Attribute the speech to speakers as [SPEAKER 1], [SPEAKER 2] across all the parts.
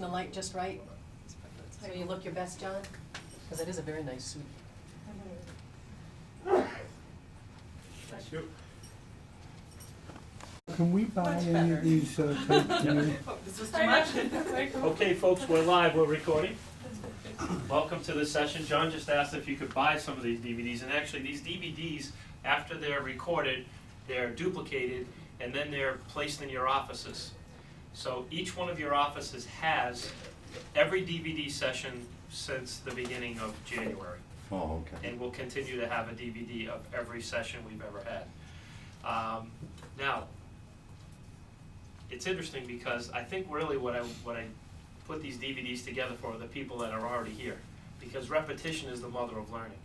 [SPEAKER 1] the light just right? So you look your best, John? Because it is a very nice suit.
[SPEAKER 2] Thank you.
[SPEAKER 3] Can we buy any of these tapes from you?
[SPEAKER 4] This is too much.
[SPEAKER 2] Okay, folks, we're live, we're recording. Welcome to the session. John just asked if you could buy some of these DVDs, and actually these DVDs, after they're recorded, they're duplicated, and then they're placed in your offices. So each one of your offices has every DVD session since the beginning of January.
[SPEAKER 3] Oh, okay.
[SPEAKER 2] And we'll continue to have a DVD of every session we've ever had. Now, it's interesting because I think really what I put these DVDs together for are the people that are already here, because repetition is the mother of learning.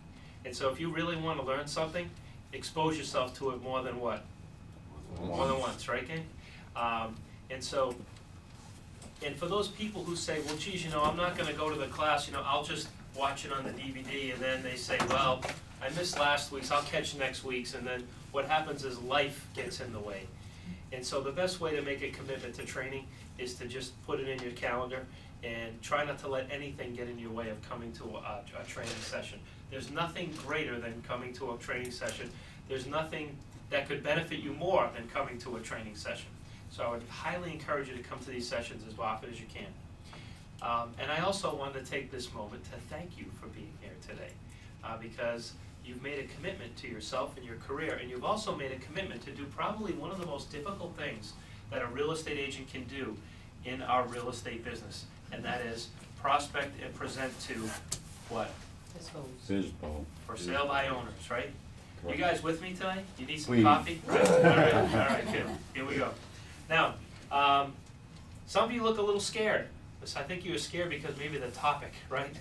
[SPEAKER 2] And so if you really want to learn something, expose yourself to it more than what? More than once, right, gang? And for those people who say, well, geez, I'm not going to go to the class, I'll just watch it on the DVD, and then they say, well, I missed last week's, I'll catch next week's, and then what happens is life gets in the way. And so the best way to make a commitment to training is to just put it in your calendar and try not to let anything get in your way of coming to a training session. There's nothing greater than coming to a training session. There's nothing that could benefit you more than coming to a training session. So I would highly encourage you to come to these sessions as often as you can. And I also wanted to take this moment to thank you for being here today, because you've made a commitment to yourself and your career, and you've also made a commitment to do probably one of the most difficult things that a real estate agent can do in our real estate business, and that is prospect and present to what?
[SPEAKER 3] FSBO.
[SPEAKER 2] For sale by owners, right?
[SPEAKER 3] Correct.
[SPEAKER 2] You guys with me tonight? You need some
[SPEAKER 3] Please.
[SPEAKER 2] coffee? Right. All right, good. Here we go. Now, some of you look a little scared. I think you were scared because maybe the topic, right?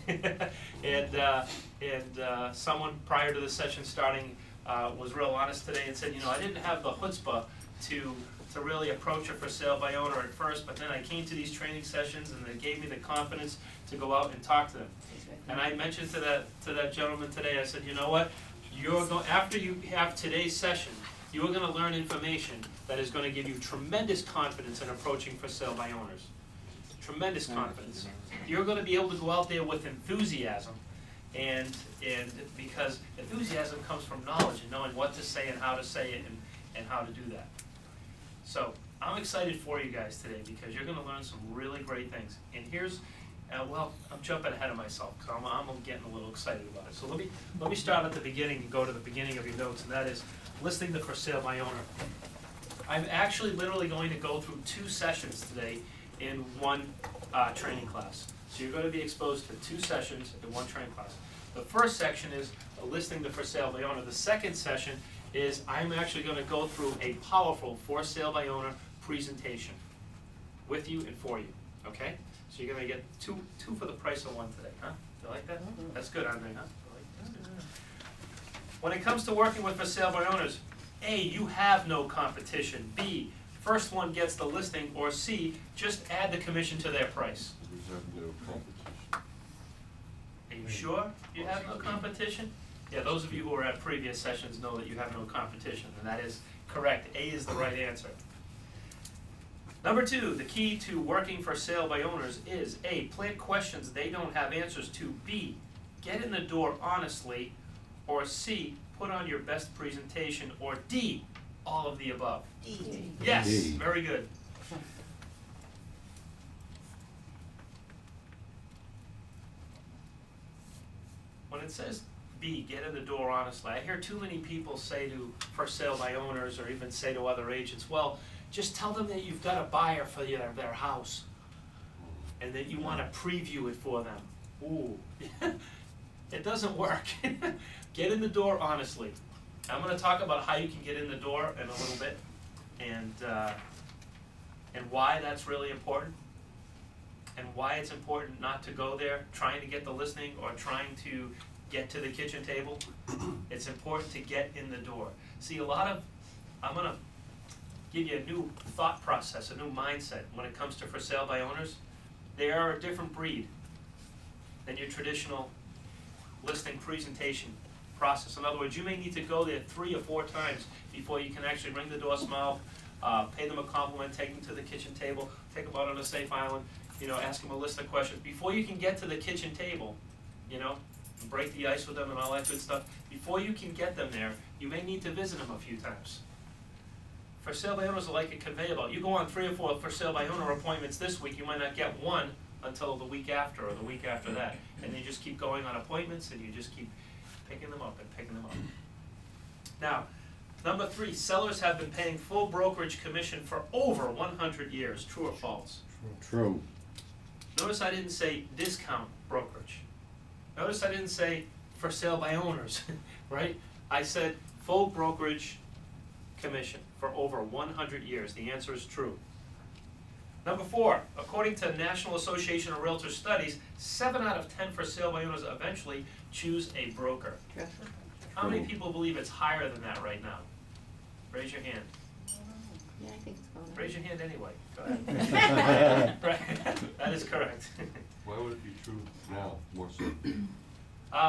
[SPEAKER 2] and someone prior to the session starting was real honest today and said, I didn't have the chutzpah to really approach a for sale by owner at first, but then I came to these training sessions and they gave me the confidence to go out and talk to them. And I mentioned to that gentleman today, I said, you know what? After you have today's session, you are going to learn information that is going to give you tremendous confidence in approaching for sale by owners. Tremendous confidence. You're going to be able to go out there with enthusiasm, and because enthusiasm comes from knowledge and knowing what to say and how to say it and how to do that. So I'm excited for you guys today because you're going to learn some really great things. And here's, well, I'm jumping ahead of myself because I'm getting a little excited about it. So let me start at the beginning and go to the beginning of your notes, and that is listing the for sale by owner. I'm actually literally going to go through 2 sessions today in one training class. So you're going to be exposed to 2 sessions in one training class. The first section is listing the for sale by owner. The second session is I'm actually going to go through a powerful for sale by owner presentation with you and for you. Okay? So you're going to get two for the price of one today, huh? You like that? That's good, Andre, huh? That's good. When it comes to working with for sale by owners, A, you have no competition. B, first one gets the listing, or C, just add the commission to their price. Are you sure you have no competition? Yeah, those of you who were at previous sessions know that you have no competition, and that is correct. A is the right answer. Number 2, the key to working for sale by owners is A, plant questions they don't have answers to. B, get in the door honestly, or C, put on your best presentation, or D, all of the above.
[SPEAKER 1] D.
[SPEAKER 2] Yes,
[SPEAKER 3] D.
[SPEAKER 2] very good. When it says B, get in the door honestly, I hear too many people say to for sale by owners or even say to other agents, well, just tell them that you've got a buyer for their house and that you want to preview it for them. Ooh, it doesn't work. Get in the door honestly. I'm going to talk about how you can get in the door in a little bit and why that's really important and why it's important not to go there trying to get the listing or trying to get to the kitchen table. It's important to get in the door. See, I'm going to give you a new thought process, a new mindset when it comes to for sale by owners. They are a different breed than your traditional listing presentation process. In other words, you may need to go there 3 or 4 times before you can actually ring the door smile, pay them a compliment, take them to the kitchen table, take them out on a safe island, you know, ask them a list of questions. Before you can get to the kitchen table, you know, and break the ice with them and all that good stuff, before you can get them there, you may need to visit them a few times. For sale by owners are like a conveyor belt. You go on 3 or 4 for sale by owner appointments this week, you might not get one until the week after or the week after that. And you just keep going on appointments and you just keep picking them up and picking them up. Now, number 3, sellers have been paying full brokerage commission for over 100 years. True or false?
[SPEAKER 3] True.
[SPEAKER 2] Notice I didn't say discount brokerage. Notice I didn't say for sale by owners, right? I said full brokerage commission for over 100 years. The answer is true. Number 4, according to National Association of Realtors studies, 7 out of 10 for sale by owners eventually choose a broker. How many
[SPEAKER 3] True.
[SPEAKER 2] people believe it's higher than that right now? Raise your hand.
[SPEAKER 4] Yeah, I think it's going up.
[SPEAKER 2] Raise your hand anyway. Go ahead. Right. That is correct.
[SPEAKER 5] Why would it be true now, more so?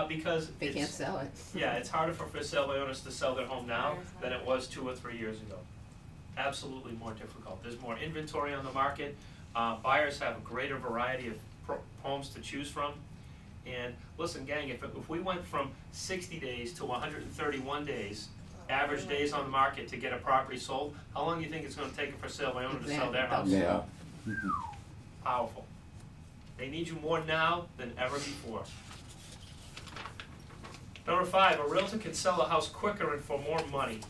[SPEAKER 2] Because
[SPEAKER 4] They can't
[SPEAKER 2] it's,
[SPEAKER 4] sell it.
[SPEAKER 2] yeah, it's harder for sale by owners to sell their home now than it was 2 or 3 years ago. Absolutely more difficult. There's more inventory on the market. Buyers have a greater variety of homes to choose from. And listen, gang, if we went from 60 days to 131 days, average days on the market to get a property sold, how long do you think it's gonna take for sale by owner to sell their house?
[SPEAKER 3] Yeah.
[SPEAKER 2] Powerful. They need you more now than ever before. Number 5, a realtor can sell a house quicker and for more money.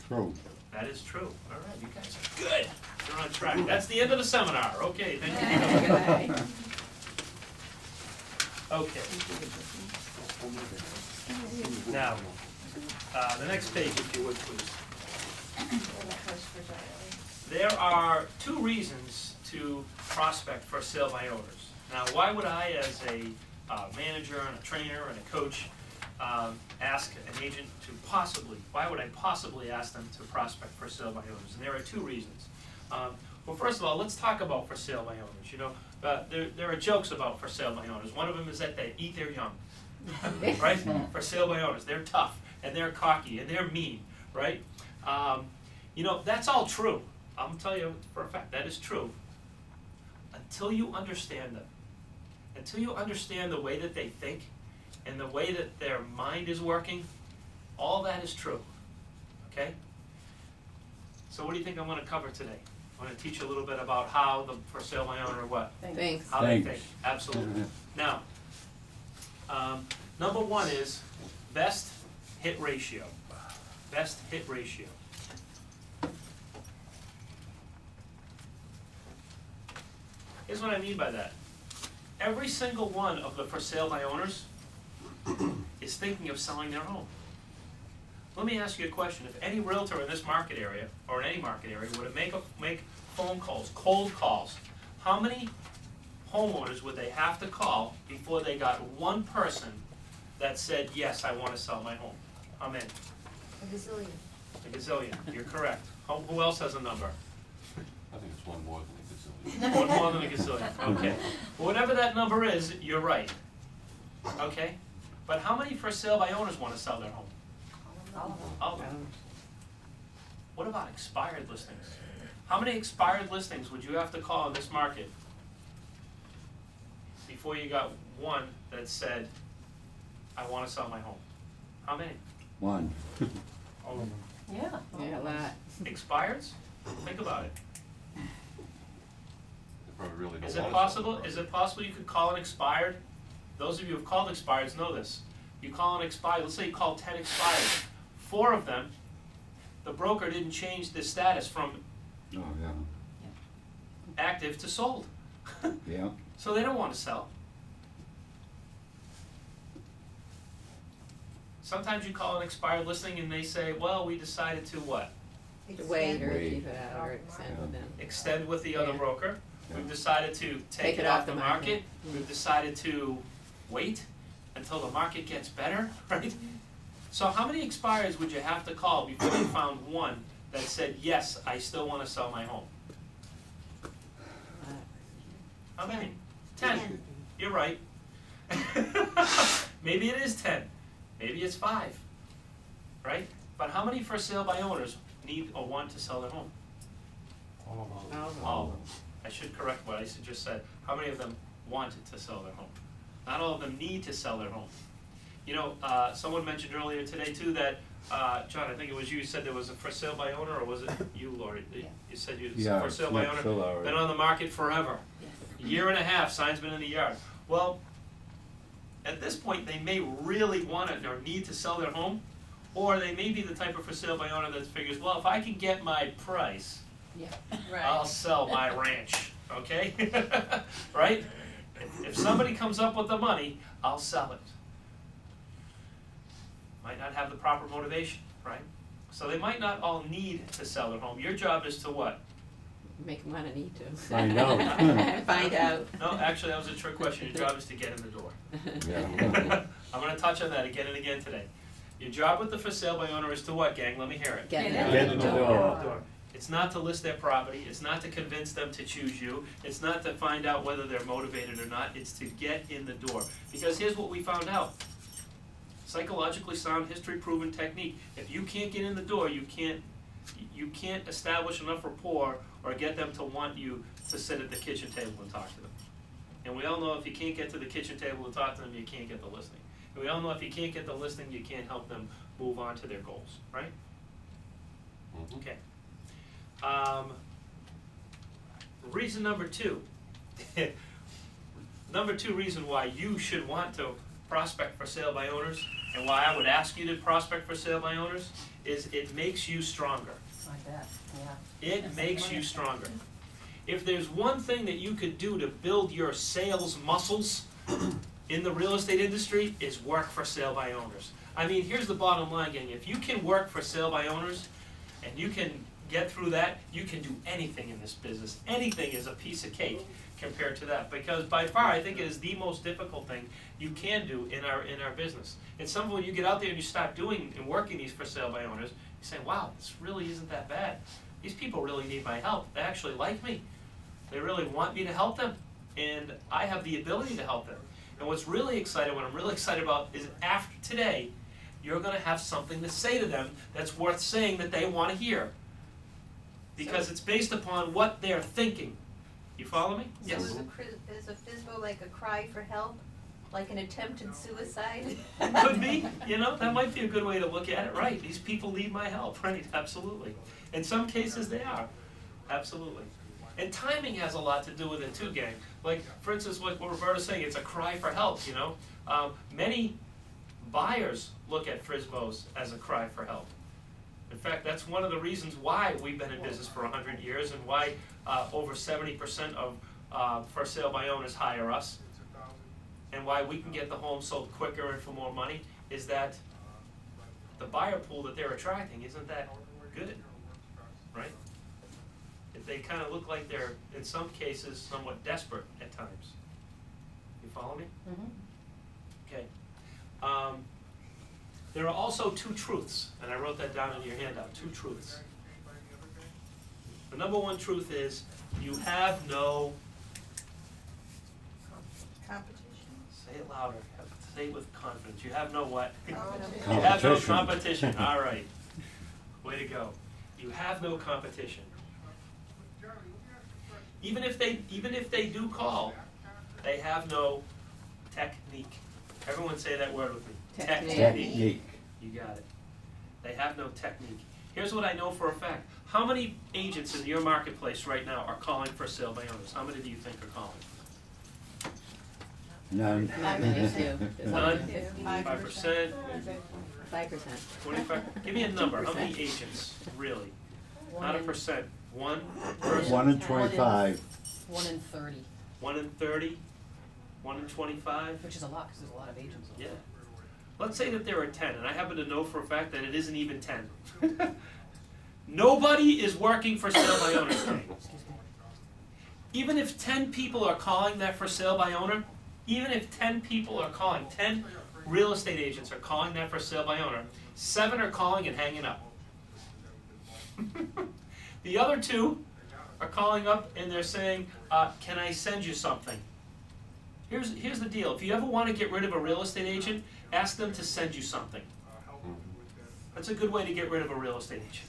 [SPEAKER 3] True.
[SPEAKER 2] That is true. All right, you guys are good. You're on track. That's the end of the seminar. Okay, thank you. Okay. Now, the next page, if you would, please. There are 2 reasons to prospect for sale by owners. Now, why would I, as a manager and a trainer and a coach, ask an agent to why would I possibly ask them to prospect for sale by owners? And there are 2 reasons. Well, first of all, let's talk about for sale by owners. You know, there are jokes about for sale by owners. One of them is that they eat their young, right? For sale by owners, they're tough and they're cocky and they're mean, right? You know, that's all true. I'm telling you for a fact that is true. Until you understand them, until you understand the way that they think and the way that their mind is working, all that is true. Okay? So what do you think I'm going to cover today? I'm going to teach you a little bit about how the for sale by owner what?
[SPEAKER 4] Thanks.
[SPEAKER 2] How they
[SPEAKER 3] Thanks.
[SPEAKER 2] think. Absolutely. Now, number 1 is best hit ratio. Best hit ratio. Here's what I mean by that. Every single one of the for sale by owners is thinking of selling their home. Let me ask you a question. If any realtor in this market area, or in any market area, were to make phone calls, cold calls, how many homeowners would they have to call before they got one person that said, yes, I want to sell my home? How many?
[SPEAKER 6] A gazillion.
[SPEAKER 2] A gazillion. You're correct. Who else has a number?
[SPEAKER 5] I think it's one more than a gazillion.
[SPEAKER 2] One more than a gazillion. Okay. Well, whatever that number is, you're right. Okay? But how many for sale by owners want to sell their home? All of them. What about expired listings? How many expired listings would you have to call in this market before you got one that said, I want to sell my home? How many?
[SPEAKER 3] 1.
[SPEAKER 2] All of them.
[SPEAKER 1] Yeah.
[SPEAKER 4] Yeah, a lot.
[SPEAKER 2] Expireds? Think about it.
[SPEAKER 5] They probably really don't
[SPEAKER 2] Is
[SPEAKER 5] want
[SPEAKER 2] it
[SPEAKER 5] to
[SPEAKER 2] possible,
[SPEAKER 5] sell it.
[SPEAKER 2] is it possible you could call an expired? Those of you who've called expireds know this. You call an expired, let's say you call 10 expired. 4 of them, the broker didn't change the status from
[SPEAKER 3] Oh, yeah.
[SPEAKER 2] active to sold.
[SPEAKER 3] Yeah.
[SPEAKER 2] So they don't want to sell. Sometimes you call an expired listing and they say, well, we decided to what?
[SPEAKER 4] To wait or
[SPEAKER 3] Wait.
[SPEAKER 4] keep it out or extend with them.
[SPEAKER 2] Extend with the other
[SPEAKER 4] Yeah.
[SPEAKER 2] broker.
[SPEAKER 3] Yeah.
[SPEAKER 2] We've decided to take it off the market. We've decided to wait until the market gets better, right? So how many expireds would you have to call before you found one that said, yes, I still want to sell my home? How many? 10. You're right. Maybe it is 10. Maybe it's 5. Right? But how many for sale by owners need or want to sell their home?
[SPEAKER 4] All of them.
[SPEAKER 2] All of them. I should correct what I just said. How many of them wanted to sell their home? Not all of them need to sell their home. You know, someone mentioned earlier today too that, John, I think it was you, said there was a for sale by owner, or was it you, Lori?
[SPEAKER 1] Yeah.
[SPEAKER 2] You said you,
[SPEAKER 3] Yeah,
[SPEAKER 2] for sale by
[SPEAKER 3] yeah,
[SPEAKER 2] owner,
[SPEAKER 3] still already.
[SPEAKER 2] been on the market forever.
[SPEAKER 4] Yes.
[SPEAKER 2] A year and a half, sign's been in the yard. Well, at this point, they may really want it or need to sell their home, or they may be the type of for sale by owner that figures, well, if I can get my price,
[SPEAKER 1] Yeah.
[SPEAKER 2] I'll sell my ranch, okay? Right? If somebody comes up with the money, I'll sell it. Might not have the proper motivation, right? So they might not all need to sell their home. Your job is to what?
[SPEAKER 4] Make them wanna need to.
[SPEAKER 3] Find out.
[SPEAKER 4] Find out.
[SPEAKER 2] No, actually, that was a trick question. Your job is to get in the door.
[SPEAKER 3] Yeah.
[SPEAKER 2] I'm gonna touch on that again and again today. Your job with the for sale by owner is to what, gang? Let me hear it.
[SPEAKER 4] Get
[SPEAKER 1] Get
[SPEAKER 4] them.
[SPEAKER 3] in the door.
[SPEAKER 2] It's not to list their property, it's not to convince them to choose you, it's not to find out whether they're motivated or not, it's to get in the door. Because here's what we found out. Psychologically sound, history proven technique. If you can't get in the door, you can't establish enough rapport or get them to want you to sit at the kitchen table and talk to them. And we all know if you can't get to the kitchen table to talk to them, you can't get the listing. And we all know if you can't get the listing, you can't help them move on to their goals, right?
[SPEAKER 5] Mhm.
[SPEAKER 2] Okay. Reason number two. Number two reason why you should want to prospect for sale by owners, and why I would ask you to prospect for sale by owners, is it makes you stronger.
[SPEAKER 1] I bet, yeah.
[SPEAKER 2] It makes you stronger. If there's one thing that you could do to build your sales muscles in the real estate industry, is work for sale by owners. I mean, here's the bottom line, gang. If you can work for sale by owners, and you can get through that, you can do anything in this business. Anything is a piece of cake compared to that. Because by far, I think it is the most difficult thing you can do in our business. And some when you get out there and you start doing and working these for sale by owners, you say, wow, this really isn't that bad. These people really need my help. They actually like me. They really want me to help them. And I have the ability to help them. And what's really exciting, what I'm really excited about, is after today, you're gonna have something to say to them that's worth saying that they wanna hear. Because it's based upon what they're thinking. You follow me?
[SPEAKER 6] So
[SPEAKER 2] Yes.
[SPEAKER 6] is a FSBO like a cry for help, like an attempted suicide?
[SPEAKER 2] Could be, you know, that might be a good way to look at it, right? These people need my help, right? Absolutely. In some cases they are, absolutely. And timing has a lot to do with it too, gang. Like, for instance, like what Roberta's saying, it's a cry for help, you know? Many buyers look at FSBOs as a cry for help. In fact, that's one of the reasons why we've been in business for 100 years and why over 70% of for sale by owners hire us, and why we can get the home sold quicker and for more money, is that the buyer pool that they're attracting isn't that good, right? If they kind of look like they're, in some cases, somewhat desperate at times. You follow me?
[SPEAKER 1] Mm-hmm.
[SPEAKER 2] Okay. There are also two truths, and I wrote that down in your handout, two truths. The number one truth is, you have no,
[SPEAKER 6] Competition?
[SPEAKER 2] say it louder, say it with confidence, you have no what?
[SPEAKER 6] Oh,
[SPEAKER 2] You have no
[SPEAKER 3] Competition.
[SPEAKER 2] competition, all right. Way to go. You have no competition. Even if they do call, they have no technique. Everyone say that word with me.
[SPEAKER 4] Technique.
[SPEAKER 3] Technique.
[SPEAKER 2] You got it. They have no technique. Here's what I know for a fact. How many agents in your marketplace right now are calling for sale by owners? How many do you think are calling?
[SPEAKER 3] None.
[SPEAKER 4] Not many do. There's
[SPEAKER 2] None?
[SPEAKER 4] only
[SPEAKER 2] 5%?
[SPEAKER 4] 5%.
[SPEAKER 2] 25? Give me a number. How many
[SPEAKER 4] 2%.
[SPEAKER 2] agents, really?
[SPEAKER 1] One
[SPEAKER 2] Not a
[SPEAKER 1] in-
[SPEAKER 2] percent. One person?
[SPEAKER 3] 1 in 25.
[SPEAKER 1] 1 in 30,
[SPEAKER 2] 1 in 30? 1 in 25?
[SPEAKER 1] which is a lot, because there's a lot of agents.
[SPEAKER 2] Yeah. Let's say that there are 10, and I happen to know for a fact that it isn't even 10. Nobody is working for sale by owner today.
[SPEAKER 1] Excuse me.
[SPEAKER 2] Even if 10 people are calling that for sale by owner, even if 10 people are calling, 10 real estate agents are calling that for sale by owner, 7 are calling and hanging up. The other 2 are calling up and they're saying, can I send you something? Here's the deal. If you ever want to get rid of a real estate agent, ask them to send you something. That's a good way to get rid of a real estate agent.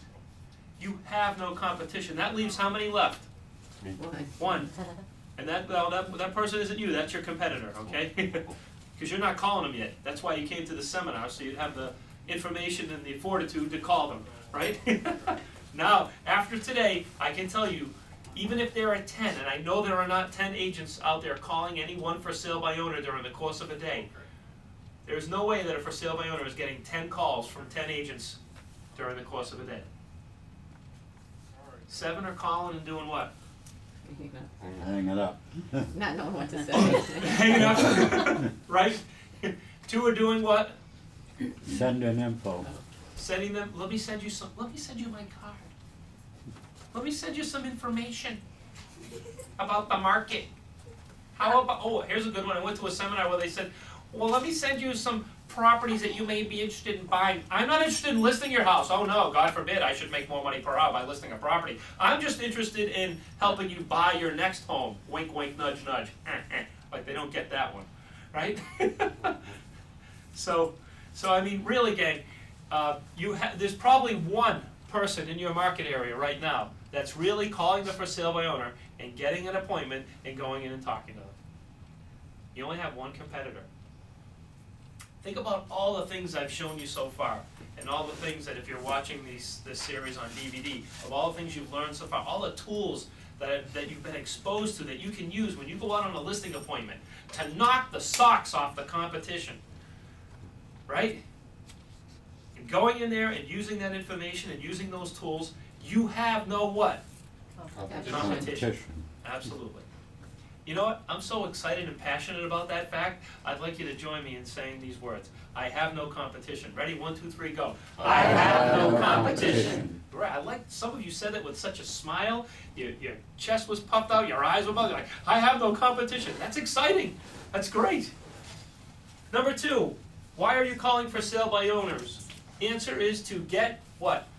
[SPEAKER 2] You have no competition. That leaves how many left? One. And that person isn't you, that's your competitor, okay? Because you're not calling them yet. That's why you came to the seminar, so you'd have the information and the fortitude to call them, right? Now, after today, I can tell you, even if there are 10, and I know there are not 10 agents out there calling anyone for sale by owner during the course of a day, there's no way that a for sale by owner is getting 10 calls from 10 agents during the course of a day. 7 are calling and doing what?
[SPEAKER 3] Hang it up.
[SPEAKER 4] Not knowing what to say.
[SPEAKER 2] Hanging up, right? 2 are doing what?
[SPEAKER 3] Sending info.
[SPEAKER 2] Sending them, let me send you my card. Let me send you some information about the market. How about, oh, here's a good one. I went to a seminar where they said, well, let me send you some properties that you may be interested in buying. I'm not interested in listing your house. Oh no, God forbid, I should make more money per hour by listing a property. I'm just interested in helping you buy your next home. Wink, wink, nudge, nudge. Like they don't get that one, right? So I mean, really, gang, there's probably one person in your market area right now that's really calling the for sale by owner and getting an appointment and going in and talking to them. You only have one competitor. Think about all the things I've shown you so far, and all the things that if you're watching this series on DVD, of all the things you've learned so far, all the tools that you've been exposed to that you can use when you go out on a listing appointment to knock the socks off the competition, right? And going in there and using that information and using those tools, you have no what? Competition. Absolutely. You know what? I'm so excited and passionate about that fact, I'd like you to join me in saying these words. I have no competition. Ready? 1, 2, 3, go. I have no competition. Right. I like some of you said it with such a smile. Your chest was puffed out, your eyes were bugging. Like, I have no competition. That's exciting. That's great. Number 2, why are you calling for sale by owners? Answer is to get what?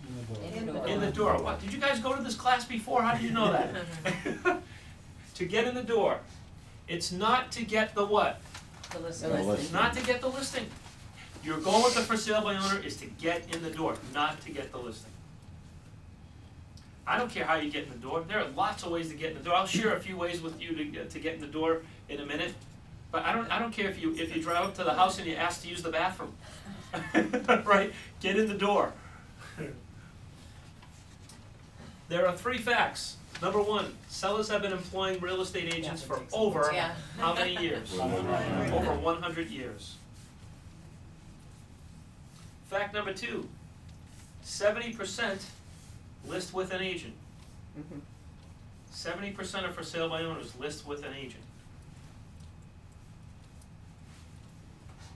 [SPEAKER 2] In the door. What? Did you guys go to this class before? How did you know that? To get in the door. It's not to get the what?
[SPEAKER 1] The listing.
[SPEAKER 2] It's not to get the listing. Your goal with the for sale by owner is to get in the door, not to get the listing. I don't care how you get in the door. There are lots of ways to get in the door. I'll share a few ways with you to get in the door in a minute. But I don't care if you drive up to the house and you ask to use the bathroom. Right? Get in the door. There are 3 facts. Number 1, sellers have been employing real estate agents for over how many years? Over 100 years. Fact number 2, 70% list with an agent. 70% of for sale by owners list with an agent.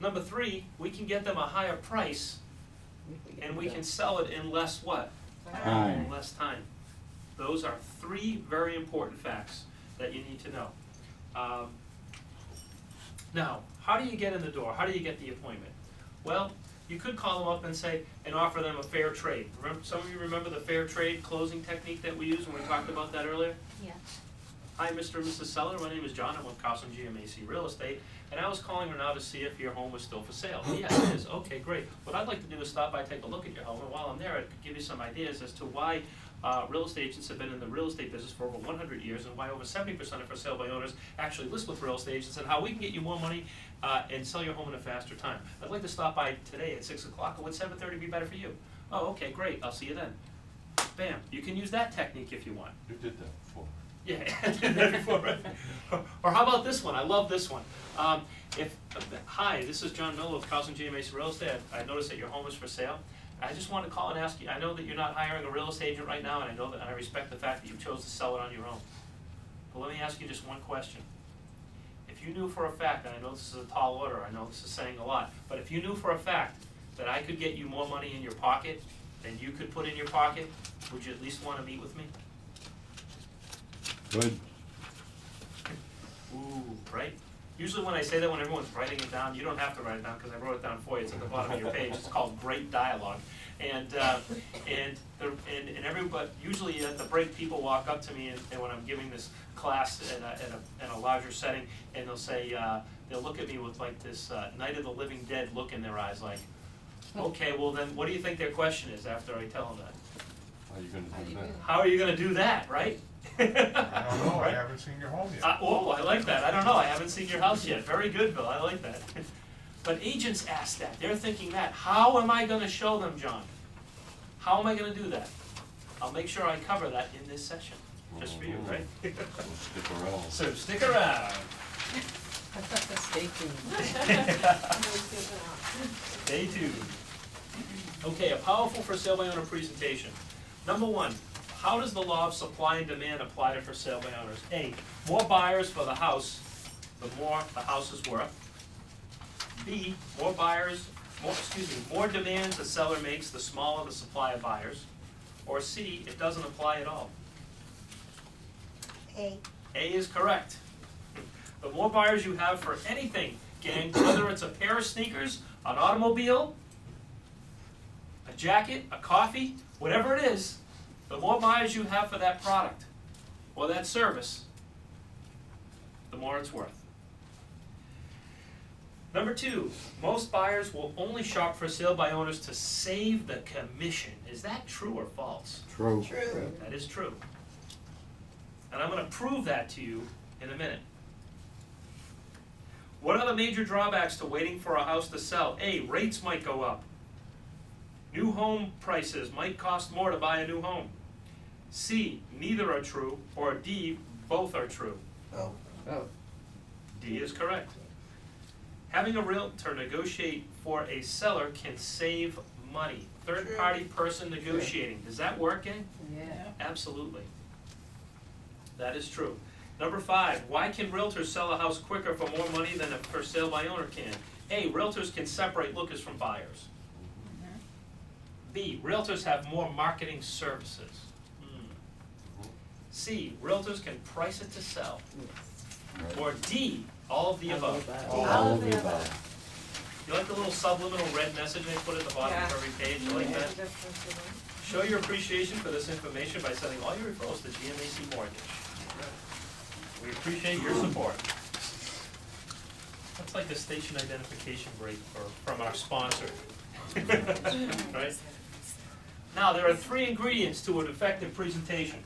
[SPEAKER 2] Number 3, we can get them a higher price and we can sell it in less what?
[SPEAKER 3] Time.
[SPEAKER 2] Less time. Those are 3 very important facts that you need to know. Now, how do you get in the door? How do you get the appointment? Well, you could call them up and say, and offer them a fair trade. Remember, some of you remember the fair trade closing technique that we used when we talked about that earlier?
[SPEAKER 6] Yeah.
[SPEAKER 2] Hi, Mr. and Mrs. Seller. My name is John. I'm with Carlson GMAC Real Estate, and I was calling now to see if your home was still for sale. Yes, it is. Okay, great. What I'd like to do is stop by, take a look at your home, and while I'm there, I could give you some ideas as to why real estate agents have been in the real estate business for over 100 years, and why over 70% of for sale by owners actually list with real estate agents, and how we can get you more money and sell your home in a faster time. I'd like to stop by today at 6 o'clock, or would 7:30 be better for you? Oh, okay, great. I'll see you then. Bam. You can use that technique if you want.
[SPEAKER 5] You did that before.
[SPEAKER 2] Yeah, I did that before, right? Or how about this one? I love this one. Hi, this is John Miller with Carlson GMAC Real Estate. I noticed that your home is for sale. I just want to call and ask you, I know that you're not hiring a real estate agent right now, and I know that I respect the fact that you chose to sell it on your own. But let me ask you just one question. If you knew for a fact, and I know this is a tall order, I know this is saying a lot, but if you knew for a fact that I could get you more money in your pocket than you could put in your pocket, would you at least want to meet with me?
[SPEAKER 3] Good.
[SPEAKER 2] Ooh, right? Usually when I say that, when everyone's writing it down, you don't have to write it down because I wrote it down for you. It's at the bottom of your page. It's called Great Dialogue. And everybody, usually at the break, people walk up to me and when I'm giving this class in a larger setting, and they'll say, they'll look at me with like this Night of the Living Dead look in their eyes, like, okay, well then, what do you think their question is after I tell them that?
[SPEAKER 5] I How you gonna do that?
[SPEAKER 2] How are you gonna do that, right?
[SPEAKER 7] I don't know, I haven't seen your home yet.
[SPEAKER 2] Oh, I like that, I don't know, I haven't seen your house yet, very good, Bill, I like that. But agents ask that, they're thinking that, how am I gonna show them, John? How am I gonna do that? I'll make sure I cover that in this session, just for you, right?
[SPEAKER 5] We'll stick around.
[SPEAKER 2] So stick around.
[SPEAKER 1] Stay tuned.
[SPEAKER 2] Stay tuned. Okay, a powerful for sale by owner presentation. Number one, how does the law of supply and demand apply to for sale by owners? A, more buyers for the house, the more the house is worth. B, more demands the seller makes, the smaller the supply of buyers. Or C, it doesn't apply at all.
[SPEAKER 6] A.
[SPEAKER 2] A is correct. The more buyers you have for anything, gang, whether it's a pair of sneakers, an automobile, a jacket, a coffee, whatever it is, the more buyers you have for that product or that service, the more it's worth. Number two, most buyers will only shop for sale by owners to save the commission. Is that true or false?
[SPEAKER 3] True.
[SPEAKER 4] True.
[SPEAKER 2] That is true. And I'm gonna prove that to you in a minute. What are the major drawbacks to waiting for a house to sell? A, rates might go up. New home prices might cost more to buy a new home. C, neither are true. Or D, both are true.
[SPEAKER 4] Oh.
[SPEAKER 2] D is correct. Having a realtor negotiate for a seller can save money. Third-party person negotiating. Does that work, gang?
[SPEAKER 1] Yeah.
[SPEAKER 2] Absolutely. That is true. Number five, why can realtors sell a house quicker for more money than a for sale by owner can? A, realtors can separate lookers from buyers. B, realtors have more marketing services. C, realtors can price it to sell.
[SPEAKER 3] Right.
[SPEAKER 2] Or D, all of the above.
[SPEAKER 3] All of the above.
[SPEAKER 2] You like the little subliminal red message they put at the bottom of every page? You like that? Show your appreciation for this information by sending all your referrals to GMAC Mortgage. We appreciate your support. That's like the station identification break from our sponsor. Right? Now, there are 3 ingredients to an effective presentation.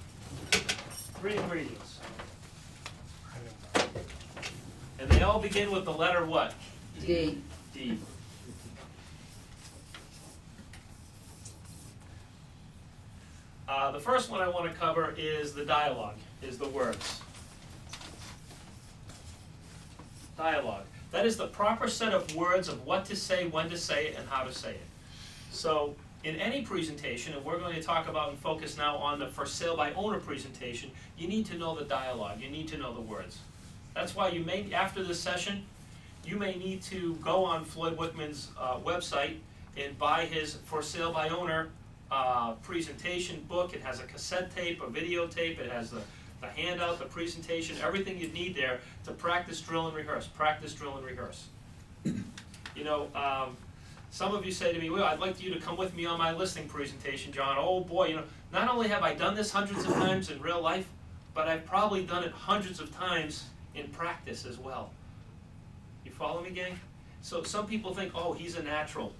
[SPEAKER 2] 3 ingredients. And they all begin with the letter what?
[SPEAKER 4] D.
[SPEAKER 2] D. The first one I want to cover is the dialogue, is the words. Dialogue. That is the proper set of words of what to say, when to say it, and how to say it. So, in any presentation, and we're going to talk about and focus now on the for sale by owner presentation, you need to know the dialogue, you need to know the words. That's why you may, after this session, you may need to go on Floyd Wickman's website and buy his for sale by owner presentation book. It has a cassette tape, a videotape, it has the handout, the presentation, everything you need there to practice, drill, and rehearse. Practice, drill, and rehearse. You know, some of you say to me, well, I'd like you to come with me on my listing presentation, John. Oh boy, you know, not only have I done this hundreds of times in real life, but I've probably done it hundreds of times in practice as well. You follow me, gang? So some people think, oh, he's a natural.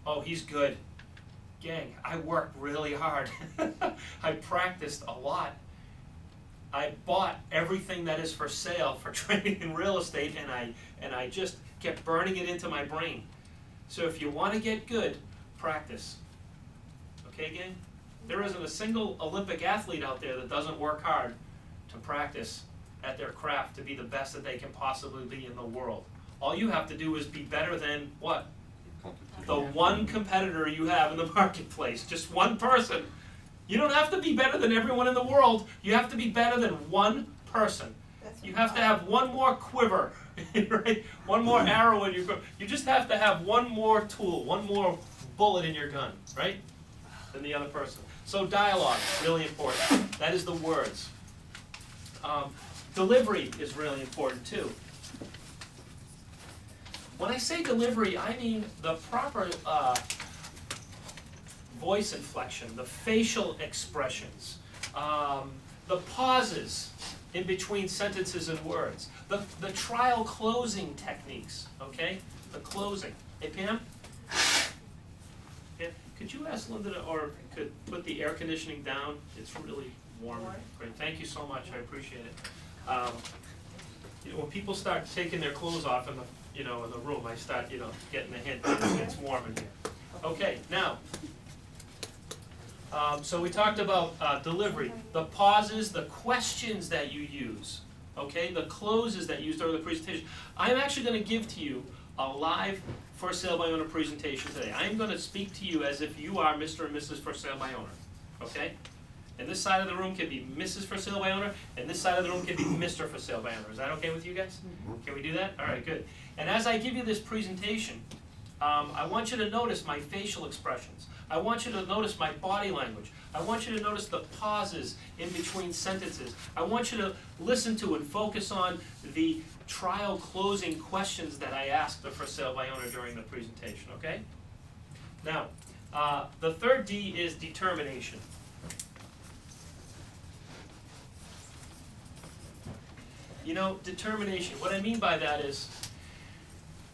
[SPEAKER 2] Oh, he's good. Gang, I worked really hard. I practiced a lot. I bought everything that is for sale for trading in real estate, and I just kept burning it into my brain. So if you want to get good, practice. Okay, gang? There isn't a single Olympic athlete out there that doesn't work hard to practice at their craft to be the best that they can possibly be in the world. All you have to do is be better than what? The one competitor you have in the marketplace. Just one person. You don't have to be better than everyone in the world. You have to be better than one person. You have to have one more quiver, right? One more arrow in your gun. You just have to have one more tool, one more bullet in your gun, right? Than the other person. So dialogue, really important. That is the words. Delivery is really important too. When I say delivery, I mean the proper voice inflection, the facial expressions, the pauses in between sentences and words, the trial closing techniques, okay? The closing. Hey, Pam? Yeah. could you ask Linda to, or could put the air conditioning down? It's really warm. Great, thank you so much, I appreciate it. You know, when people start taking their clothes off in the, you know, in the room, I start, you know, getting the hint that it's warm in here. Okay, now, so we talked about delivery, the pauses, the questions that you use, okay, the closes that you use during the presentation. I'm actually gonna give to you a live for sale by owner presentation today. I'm gonna speak to you as if you are Mr. and Mrs. for sale by owner, okay? And this side of the room can be Mrs. for sale by owner, and this side of the room can be Mr. for sale by owner. Is that okay with you guys? Can we do that? All right, good. And as I give you this presentation, I want you to notice my facial expressions. I want you to notice my body language. I want you to notice the pauses in between sentences. I want you to listen to and focus on the trial closing questions that I ask the for sale by owner during the presentation, okay? Now, the third D is determination. You know, determination, what I mean by that is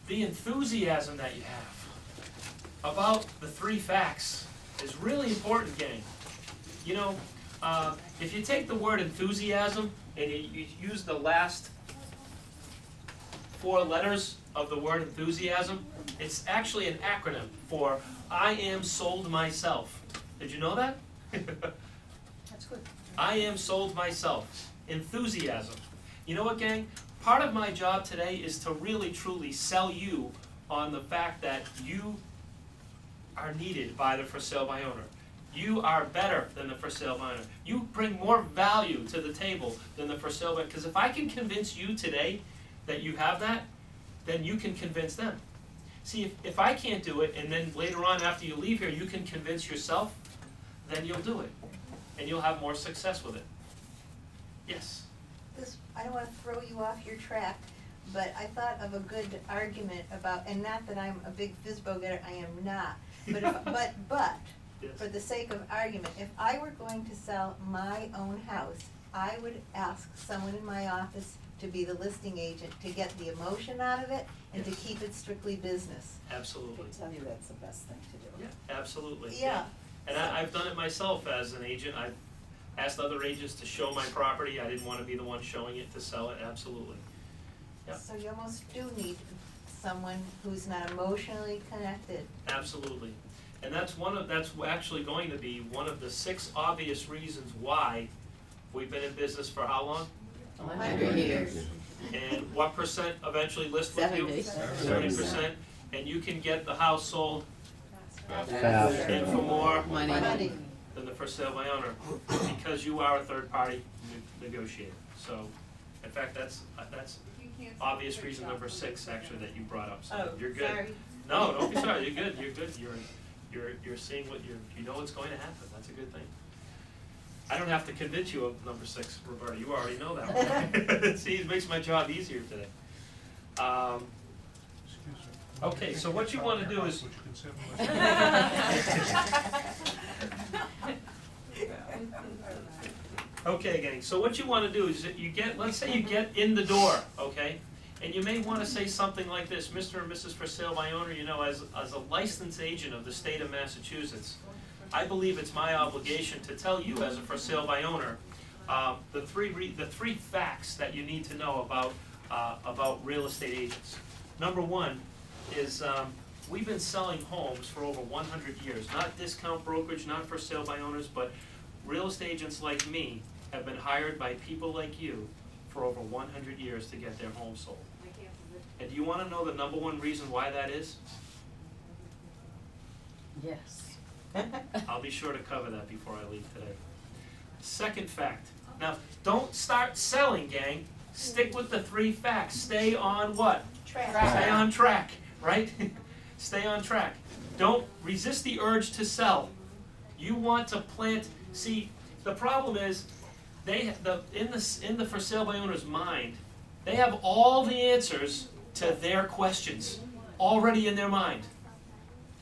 [SPEAKER 2] the enthusiasm that you have about the 3 facts is really important, gang. You know, if you take the word enthusiasm and you use the last 4 letters of the word enthusiasm, it's actually an acronym for I am sold myself. Did you know that?
[SPEAKER 1] That's good.
[SPEAKER 2] I am sold myself. Enthusiasm. You know what, gang? Part of my job today is to really truly sell you on the fact that you are needed by the for sale by owner. You are better than the for sale by owner. You bring more value to the table than the for sale by, because if I can convince you today that you have that, then you can convince them. See, if I can't do it, and then later on after you leave here you can convince yourself, then you'll do it. And you'll have more success with it. Yes?
[SPEAKER 6] I don't wanna throw you off your track, but I thought of a good argument about, and not that I'm a big FSBO getter, I am not. But if, but,
[SPEAKER 2] Yes.
[SPEAKER 6] for the sake of argument, if I were going to sell my own house, I would ask someone in my office to be the listing agent, to get the emotion out of it, and to
[SPEAKER 2] Yes.
[SPEAKER 6] keep it strictly business.
[SPEAKER 2] Absolutely.
[SPEAKER 1] tell you that's the best thing to do.
[SPEAKER 2] Yeah, absolutely.
[SPEAKER 6] Yeah.
[SPEAKER 2] And I've done it myself as an agent. I've asked other agents to show my property. I didn't want to be the one showing it, to sell it, absolutely. Yeah.
[SPEAKER 6] So you almost do need someone who's not emotionally connected.
[SPEAKER 2] Absolutely. And that's actually going to be one of the 6 obvious reasons why we've been in business for how long?
[SPEAKER 4] 100 years.
[SPEAKER 2] And what percent eventually list with you?
[SPEAKER 4] 70.
[SPEAKER 2] 70%. And you can get the house sold
[SPEAKER 3] Faster.
[SPEAKER 2] and for more
[SPEAKER 4] Money.
[SPEAKER 2] than the for sale by owner, because you are a third party negotiator. So, in fact, that's obvious reason number 6 actually that you brought up, so you're good.
[SPEAKER 6] Sorry.
[SPEAKER 2] No, don't be sorry, you're good, you're seeing what you know what's going to happen, that's a good thing. I don't have to convince you of number 6, Roberta, you already know that one. See, it makes my job easier today.
[SPEAKER 7] Excuse me.
[SPEAKER 2] Okay, so what you wanna do is-
[SPEAKER 7] Would you consider
[SPEAKER 2] Okay, gang, so what you wanna do is that you get, let's say you get in the door, okay? And you may wanna say something like this, Mr. and Mrs. for sale by owner, you know, as a licensed agent of the state of Massachusetts, I believe it's my obligation to tell you as a for sale by owner, the three facts that you need to know about real estate agents. Number 1 is, we've been selling homes for over 100 years, not discount brokerage, not for sale by owners, but real estate agents like me have been hired by people like you for over 100 years to get their home sold. And do you wanna know the number 1 reason why that is?
[SPEAKER 1] Yes.
[SPEAKER 2] I'll be sure to cover that before I leave today. Second fact. Now, don't start selling, gang. Stick with the 3 facts. Stay on what? Stay on track, right? Stay on track. Don't resist the urge to sell. You want to plant. See, the problem is, in the for sale by owner's mind, they have all the answers to their questions already in their mind.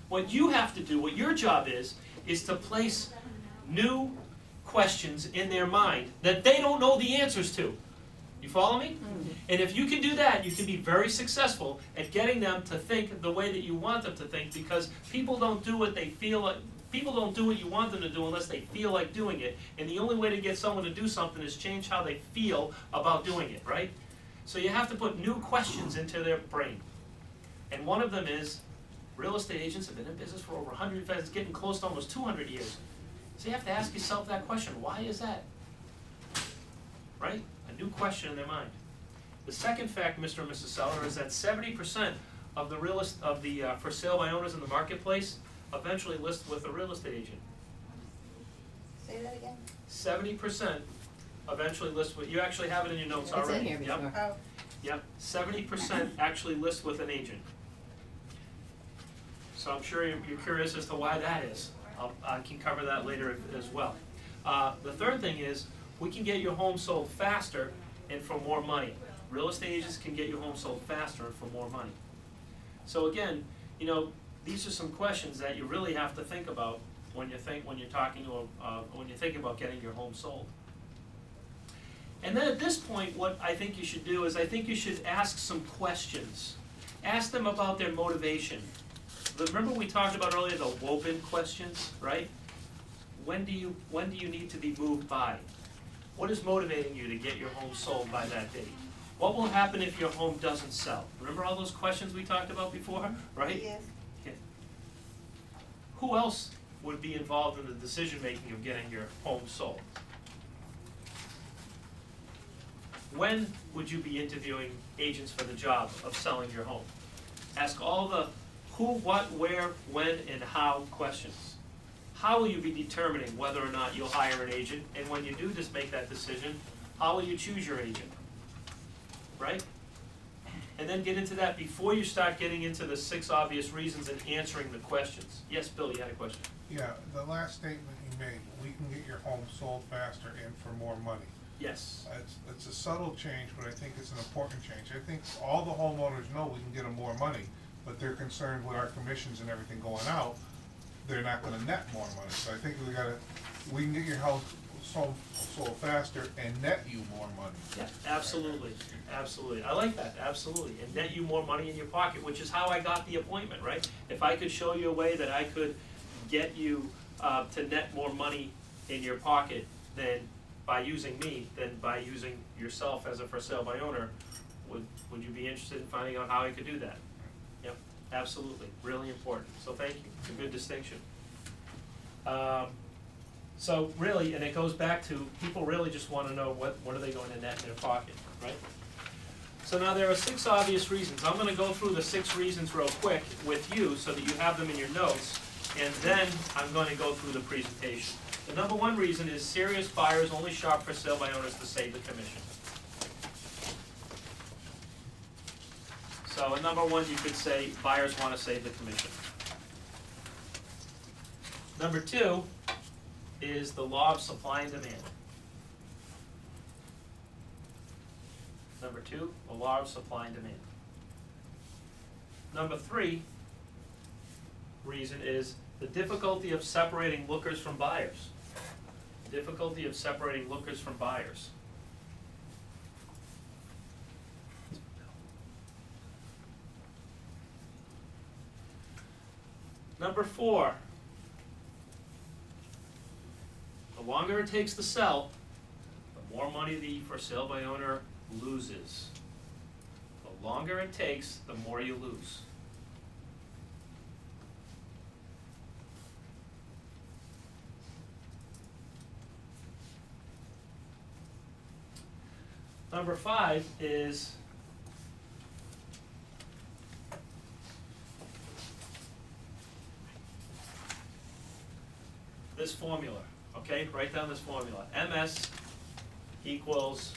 [SPEAKER 2] What you have to do, what your job is to place new questions in their mind that they don't know the answers to. You follow me? And if you can do that, you can be very successful at getting them to think the way that you want them to think, because people don't do what they feel like. People don't do what you want them to do unless they feel like doing it. And the only way to get someone to do something is change how they feel about doing it, right? So you have to put new questions into their brain. And one of them is, real estate agents have been in business for over 100, in fact, it's getting close to almost 200 years. So you have to ask yourself that question, why is that? Right? A new question in their mind. The second fact, Mr. and Mrs. Seller, is that 70% of the for sale by owners in the marketplace eventually list with a real estate agent.
[SPEAKER 6] Say that again?
[SPEAKER 2] 70% eventually list with, you actually have it in your notes
[SPEAKER 1] It's in
[SPEAKER 2] already.
[SPEAKER 1] here
[SPEAKER 2] Yep.
[SPEAKER 1] before.
[SPEAKER 6] Oh,
[SPEAKER 2] Yep, 70% actually list with an agent. So I'm sure you're curious as to why that is. I can cover that later as well. The third thing is, we can get your home sold faster and for more money. Real estate agents can get your home sold faster and for more money. So again, you know, these are some questions that you really have to think about when you're thinking about getting your home sold. And then at this point, what I think you should do is, I think you should ask some questions. Ask them about their motivation. Remember we talked about earlier the Woven questions, right? When do you need to be moved by? What is motivating you to get your home sold by that date? What will happen if your home doesn't sell? Remember all those questions we talked about before, right?
[SPEAKER 6] yes.
[SPEAKER 2] Yeah. Who else would be involved in the decision-making of getting your home sold? When would you be interviewing agents for the job of selling your home? Ask all the who, what, where, when, and how questions. How will you be determining whether or not you'll hire an agent? And when you do just make that decision, how will you choose your agent? Right? And then get into that before you start getting into the 6 obvious reasons and answering the questions. Yes, Bill, you had a question.
[SPEAKER 7] Yeah, the last statement you made, we can get your home sold faster and for more money.
[SPEAKER 2] Yes.
[SPEAKER 7] It's a subtle change, but I think it's an important change. I think all the homeowners know we can get them more money, but they're concerned with our commissions and everything going out, they're not gonna net more money. So I think we can get your house sold faster and net you more money.
[SPEAKER 2] Yeah, absolutely, absolutely. I like that, absolutely. And net you more money in your pocket, which is how I got the appointment, right? If I could show you a way that I could get you to net more money in your pocket than by using me, than by using yourself as a for sale by owner, would you be interested in finding out how I could do that? Yep, absolutely, really important. So thank you, it's a good distinction. So really, and it goes back to, people really just wanna know what are they going to net in their pocket, right? So now there are 6 obvious reasons. I'm gonna go through the 6 reasons real quick with you so that you have them in your notes, and then I'm gonna go through the presentation. The number 1 reason is serious buyers only shop for sale by owners to save the commission. So at number 1, you could say buyers wanna save the commission. Number 2 is the law of supply and demand. Number 2, the law of supply and demand. Number 3 reason is the difficulty of separating lookers from buyers. Difficulty of separating lookers from buyers. Number 4, the longer it takes to sell, the more money the for sale by owner loses. The longer it takes, the more you lose. Number 5 is this formula. Okay, write down this formula. MS equals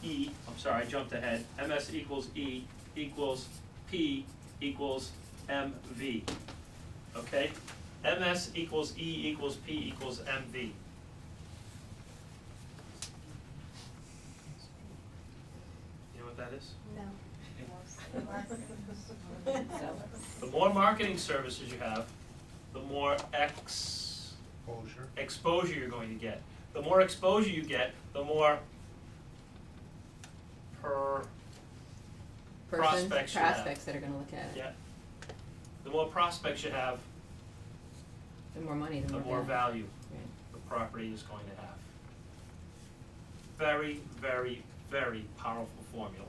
[SPEAKER 2] E, I'm sorry, I jumped ahead. MS equals E equals P equals MV. Okay? MS equals E equals P equals MV. You know what that is?
[SPEAKER 6] No.
[SPEAKER 2] The more marketing services you have, the more
[SPEAKER 7] Exposure.
[SPEAKER 2] exposure you're going to get. The more exposure you get, the more per
[SPEAKER 1] Person,
[SPEAKER 2] prospects you have.
[SPEAKER 1] prospects that are gonna look at it.
[SPEAKER 2] Yeah. The more prospects you have,
[SPEAKER 1] The more money,
[SPEAKER 2] the
[SPEAKER 1] the
[SPEAKER 2] more value
[SPEAKER 1] Right.
[SPEAKER 2] the property is going to have. Very, very, very powerful formula.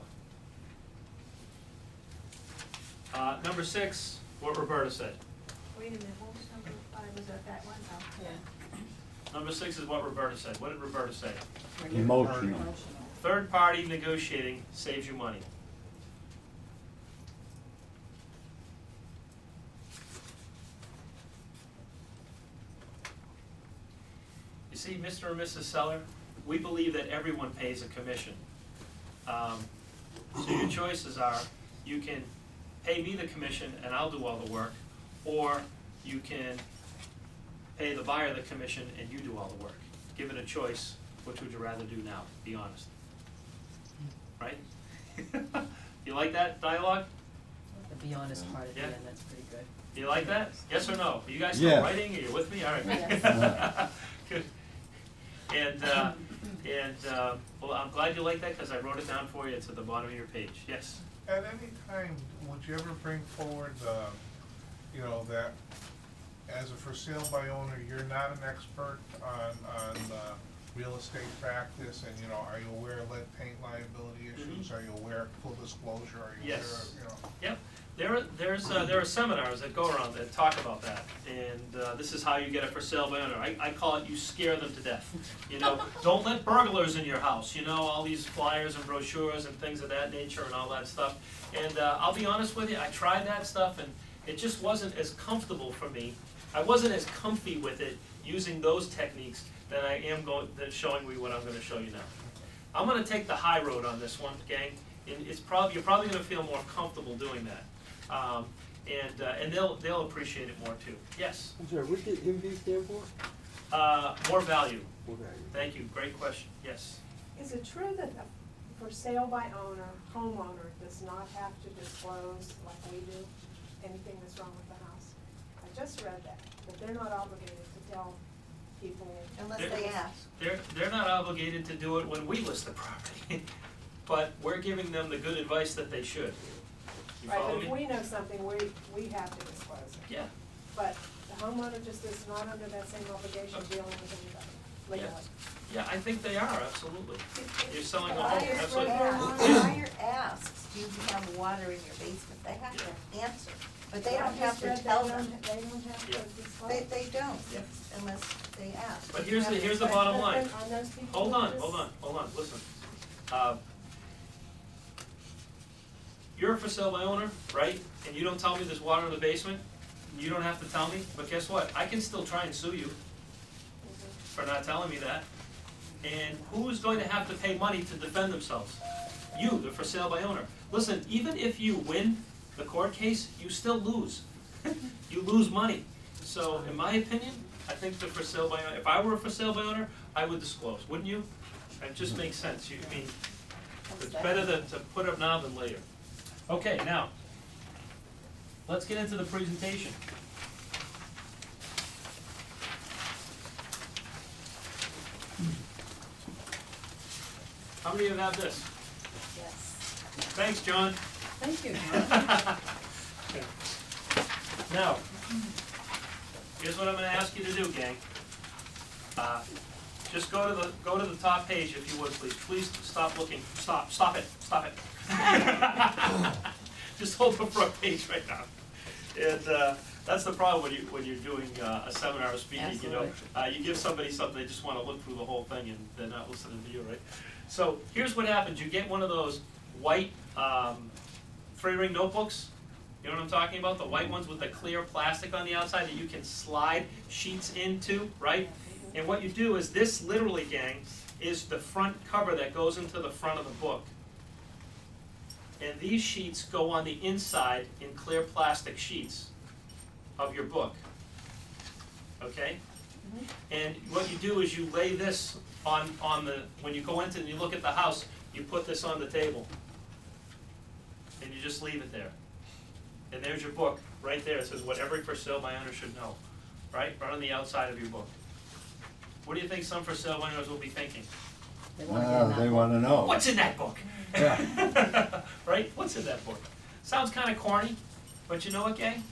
[SPEAKER 2] Number 6, what Roberta said.
[SPEAKER 3] Wait a minute, what was number 5, was that one? Oh.
[SPEAKER 1] Yeah.
[SPEAKER 2] Number 6 is what Roberta said. What did Roberta say?
[SPEAKER 4] Emotional.
[SPEAKER 2] Third party negotiating saves you money. You see, Mr. and Mrs. Seller, we believe that everyone pays a commission. So your choices are, you can pay me the commission and I'll do all the work, or you can pay the buyer the commission and you do all the work. Given a choice, which would you rather do now? Be honest. Right? You like that dialogue?
[SPEAKER 1] The be honest part at the
[SPEAKER 2] Yeah.
[SPEAKER 1] end, that's pretty good.
[SPEAKER 2] You like that? Yes or no? Are you guys still
[SPEAKER 4] Yes.
[SPEAKER 2] writing? Are you with me? All right.
[SPEAKER 1] Yes.
[SPEAKER 2] Good. Well, I'm glad you like that because I wrote it down for you. It's at the bottom of your page. Yes.
[SPEAKER 7] At any time, would you ever bring forward, you know, that as a for sale by owner, you're not an expert on real estate practice, and, you know, are you aware of lead paint liability issues? Are you aware of full disclosure? Are you aware
[SPEAKER 2] Yes.
[SPEAKER 7] of, you know?
[SPEAKER 2] Yep. There are seminars that go around that talk about that, and this is how you get it for sale by owner. I call it you scare them to death. You know, don't let burglars in your house. You know, all these flyers and brochures and things of that nature and all that stuff. And I'll be honest with you, I tried that stuff and it just wasn't as comfortable for me. I wasn't as comfy with it using those techniques than I am than showing you what I'm going to show you now. I'm going to take the high road on this one, gang. And you're probably going to feel more comfortable doing that. And they'll appreciate it more too. Yes.
[SPEAKER 8] I'm sorry, what did MV stand for?
[SPEAKER 2] More value.
[SPEAKER 8] More value.
[SPEAKER 2] Thank you. Great question. Yes.
[SPEAKER 3] Is it true that a for sale by owner, homeowner does not have to disclose, like we do, anything that's wrong with the house? I just read that they're not obligated to tell people.
[SPEAKER 6] Unless they ask.
[SPEAKER 2] They're not obligated to do it when we list the property, but we're giving them the good advice that they should. You
[SPEAKER 3] Right,
[SPEAKER 2] follow
[SPEAKER 3] but if
[SPEAKER 2] me?
[SPEAKER 3] we know something, we have to disclose it.
[SPEAKER 2] Yeah.
[SPEAKER 3] But the homeowner just is not under that same obligation dealing with anybody legally.
[SPEAKER 2] Yeah, I think they are, absolutely. You're selling a
[SPEAKER 6] The
[SPEAKER 2] home,
[SPEAKER 6] buyer
[SPEAKER 2] absolutely.
[SPEAKER 6] asks, do you have water in your basement? They have to answer, but they don't have to tell them.
[SPEAKER 3] They don't have
[SPEAKER 2] Yeah.
[SPEAKER 3] to disclose.
[SPEAKER 6] They don't,
[SPEAKER 2] Yeah.
[SPEAKER 6] unless they ask.
[SPEAKER 2] But here's
[SPEAKER 6] You
[SPEAKER 2] the
[SPEAKER 6] have to-
[SPEAKER 2] bottom line.
[SPEAKER 3] But then on those people
[SPEAKER 2] Hold
[SPEAKER 3] who
[SPEAKER 2] on,
[SPEAKER 3] just-
[SPEAKER 2] listen. You're a for sale by owner, right? And you don't tell me there's water in the basement, you don't have to tell me, but guess what? I can still try and sue you for not telling me that. And who's going to have to pay money to defend themselves? You, the for sale by owner. Listen, even if you win the court case, you still lose. You lose money. So in my opinion, I think the for sale by owner, if I were a for sale by owner, I would disclose, wouldn't you? It just makes sense. I mean, it's better to put up now than later. Okay, now, let's get into the presentation. How many of you have this?
[SPEAKER 6] Yes.
[SPEAKER 2] Thanks, John.
[SPEAKER 1] Thank you.
[SPEAKER 2] Now, here's what I'm gonna ask you to do, gang. Just go to the top page if you would, please. Please stop looking. Stop it. Just hold the front page right now. And that's the problem when you're doing a seminar or speaking, you know. You give somebody something, they just wanna look through the whole thing and they're not listening to you, right? So here's what happens. You get one of those white 3-ring notebooks. You know what I'm talking about? The white ones with the clear plastic on the outside that you can slide sheets into, right? And what you do is this literally, gang, is the front cover that goes into the front of the book. And these sheets go on the inside in clear plastic sheets of your book. Okay? And what you do is you lay this on the, when you go into and you look at the house, you put this on the table. And you just leave it there. And there's your book, right there. It says what every for sale by owner should know, right? Right on the outside of your book. What do you think some for sale by owners will be thinking?
[SPEAKER 1] They wanna get in that
[SPEAKER 4] They
[SPEAKER 1] book.
[SPEAKER 4] wanna know.
[SPEAKER 2] What's in that book?
[SPEAKER 4] Yeah.
[SPEAKER 2] Right? What's in that book? Sounds kinda corny, but you know what, gang?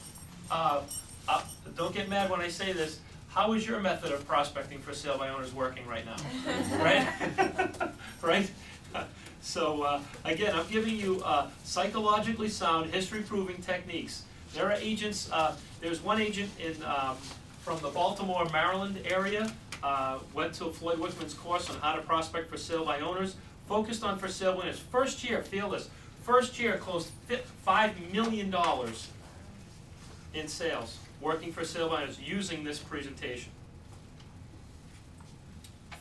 [SPEAKER 2] Don't get mad when I say this. How is your method of prospecting for sale by owners working right now? Right? Right? So, again, I'm giving you psychologically sound, history-proving techniques. There are agents, there's one agent in, from the Baltimore, Maryland area, went to Floyd Wickman's course on how to prospect for sale by owners, focused on for sale winners. First year, feel this, first year closed $5 million in sales, working for sale by owners, using this presentation.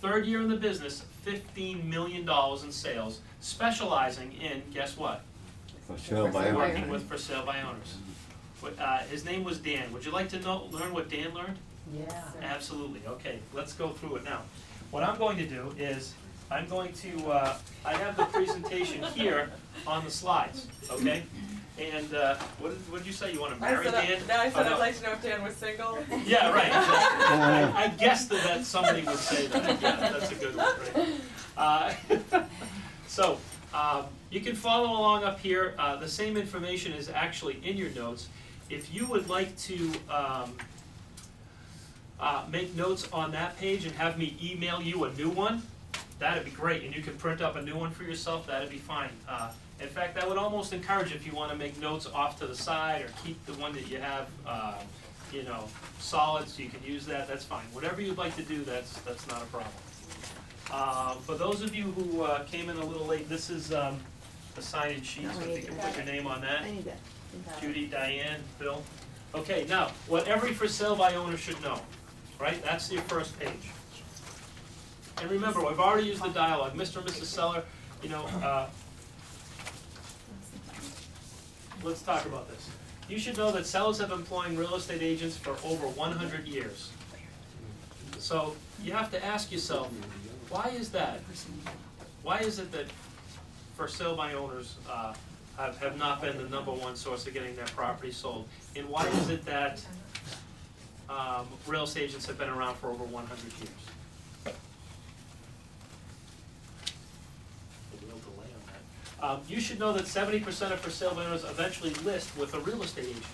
[SPEAKER 2] Third year in the business, $15 million in sales, specializing in, guess what?
[SPEAKER 4] For sale by
[SPEAKER 1] sale by
[SPEAKER 4] owner.
[SPEAKER 2] Working with for sale by owners. His name was Dan. Would you like to learn what Dan learned?
[SPEAKER 1] Yeah.
[SPEAKER 2] Absolutely. Okay, let's go through it now. What I'm going to do is, I'm going to, I have the presentation here on the slides, okay? And, what did you say, you wanna marry Dan?
[SPEAKER 9] I said
[SPEAKER 2] Oh, no.
[SPEAKER 9] I'd like to know if Dan was single.
[SPEAKER 2] Yeah, right, exactly. I guessed that somebody would say that, yeah, that's a good one, right? So, you can follow along up here, the same information is actually in your notes. If you would like to, make notes on that page and have me email you a new one, that'd be great, and you can print up a new one for yourself, that'd be fine. In fact, I would almost encourage if you wanna make notes off to the side or keep the one that you have, you know, solid, so you can use that, that's fine. Whatever you'd like to do, that's not a problem. For those of you who, came in a little late, this is, the sign-in sheet, so if you can put your name on that.
[SPEAKER 6] need that.
[SPEAKER 2] Judy, Diane, Bill. Okay, now, what every for sale by owner should know, right? That's your first page. And remember, we've already used the dialogue. Mr. and Mrs. Seller, you know, let's talk about this. You should know that sellers have been employing real estate agents for over 100 years. So, you have to ask yourself, why is that? Why is it that for sale by owners, have not been the #1 source of getting their property sold? And why is it that real estate agents have been around for over 100 years? A real delay on that. You should know that 70% of for sale by owners eventually list with a real estate agent.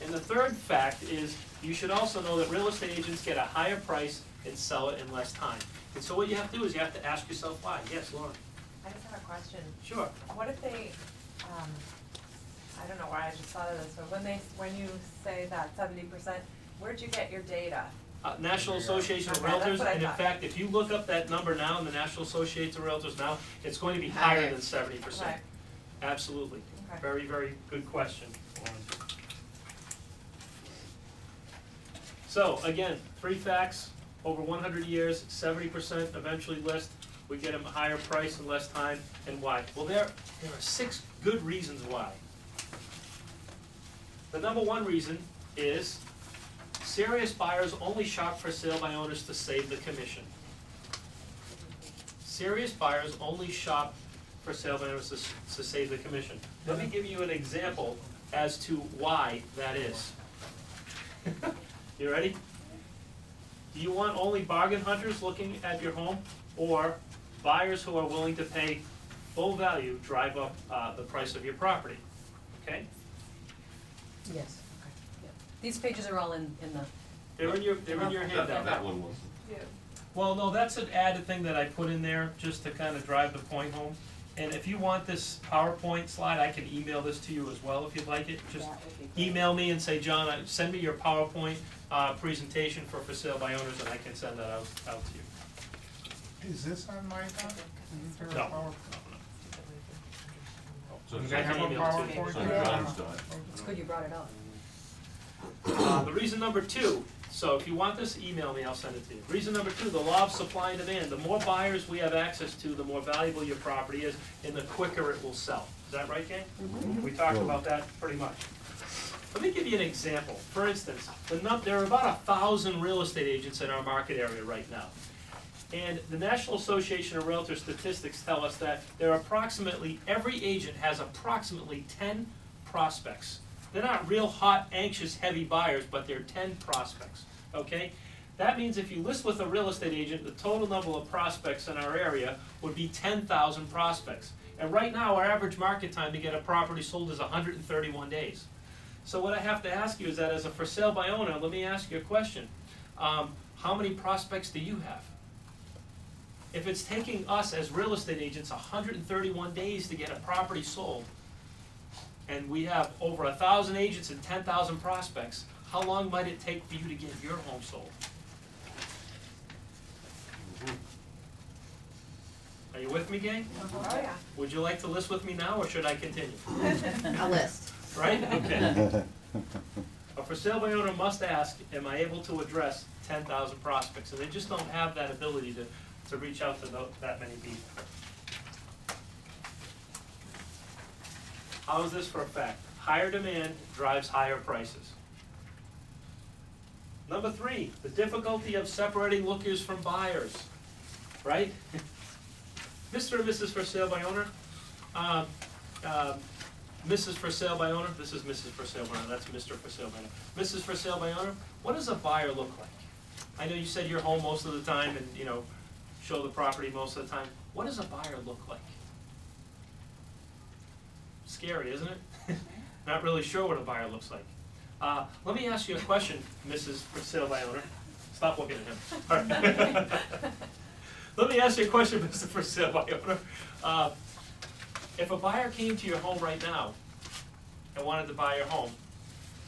[SPEAKER 2] And the third fact is, you should also know that real estate agents get a higher price and sell it in less time. And so what you have to do is you have to ask yourself why. Yes, Lauren?
[SPEAKER 9] I just have a question.
[SPEAKER 2] Sure.
[SPEAKER 9] What if they, I don't know why I just thought of this, but when you say that 70%, where'd you get your data?
[SPEAKER 2] National Association of
[SPEAKER 9] Okay, that's
[SPEAKER 2] Realtors,
[SPEAKER 9] what I
[SPEAKER 2] and in
[SPEAKER 9] thought.
[SPEAKER 2] fact, if you look up that number now in the National Association of Realtors now, it's going to be higher than 70%.
[SPEAKER 9] Right.
[SPEAKER 2] Absolutely.
[SPEAKER 9] Okay.
[SPEAKER 2] Very, very good question, Lauren. So, again, 3 facts, over 100 years, 70% eventually list, we get them a higher price in less time, and why? Well, there are 6 good reasons why. The #1 reason is serious buyers only shop for sale by owners to save the commission. Serious buyers only shop for sale by owners to save the commission. Let me give you an example as to why that is. You ready? Do you want only bargain hunters looking at your home, or buyers who are willing to pay full value drive up the price of your property? Okay?
[SPEAKER 1] Yes, okay, yeah. These pages are all in the,
[SPEAKER 2] They're in your handout.
[SPEAKER 5] That one was.
[SPEAKER 3] Yeah.
[SPEAKER 2] Well, no, that's an added thing that I put in there just to kind of drive the point home. And if you want this PowerPoint slide, I can email this to you as well if you'd like it. Just email me and say, John, send me your PowerPoint presentation for sale by owners, and I can send that out to you.
[SPEAKER 7] Is this on my doc? Is there a
[SPEAKER 2] No.
[SPEAKER 7] PowerPoint?
[SPEAKER 5] So
[SPEAKER 7] Do
[SPEAKER 5] it's
[SPEAKER 7] they have a
[SPEAKER 2] email it to you.
[SPEAKER 7] PowerPoint?
[SPEAKER 5] it's on John's doc.
[SPEAKER 1] it's good you brought it up.
[SPEAKER 2] The reason #2, so if you want this, email me, I'll send it to you. Reason #2, the law of supply and demand. The more buyers we have access to, the more valuable your property is, and the quicker it will sell. Is that right, gang? We talked about that pretty much. Let me give you an example. For instance, there are about 1,000 real estate agents in our market area right now. And the National Association of Realtors statistics tell us that there are every agent has approximately 10 prospects. They're not real hot, anxious, heavy buyers, but they're 10 prospects, okay? That means if you list with a real estate agent, the total number of prospects in our area would be 10,000 prospects. And right now, our average market time to get a property sold is 131 days. So what I have to ask you is that as a for sale by owner, let me ask you a question. How many prospects do you have? If it's taking us as real estate agents 131 days to get a property sold, and we have over 1,000 agents and 10,000 prospects, how long might it take for you to get your home sold? Are you with me, gang?
[SPEAKER 9] Oh, yeah.
[SPEAKER 2] Would you like to list with me now, or should I continue?
[SPEAKER 6] A list.
[SPEAKER 2] Right? Okay. A for sale by owner must ask, am I able to address 10,000 prospects? And they just don't have that ability to reach out to that many people. How is this for a fact? Higher demand drives higher prices. Number 3, the difficulty of separating lookers from buyers, right? Mr. and Mrs. for sale by owner, Mrs. for sale by owner, this is Mrs. for sale by owner, that's Mr. for sale by owner. Mrs. for sale by owner, what does a buyer look like? I know you said you're home most of the time and, you know, show the property most of the time. What does a buyer look like? Scary, isn't it? Not really sure what a buyer looks like. Let me ask you a question, Mrs. for sale by owner. Stop looking at him. All right. Let me ask you a question, Mr. for sale by owner. If a buyer came to your home right now and wanted to buy your home,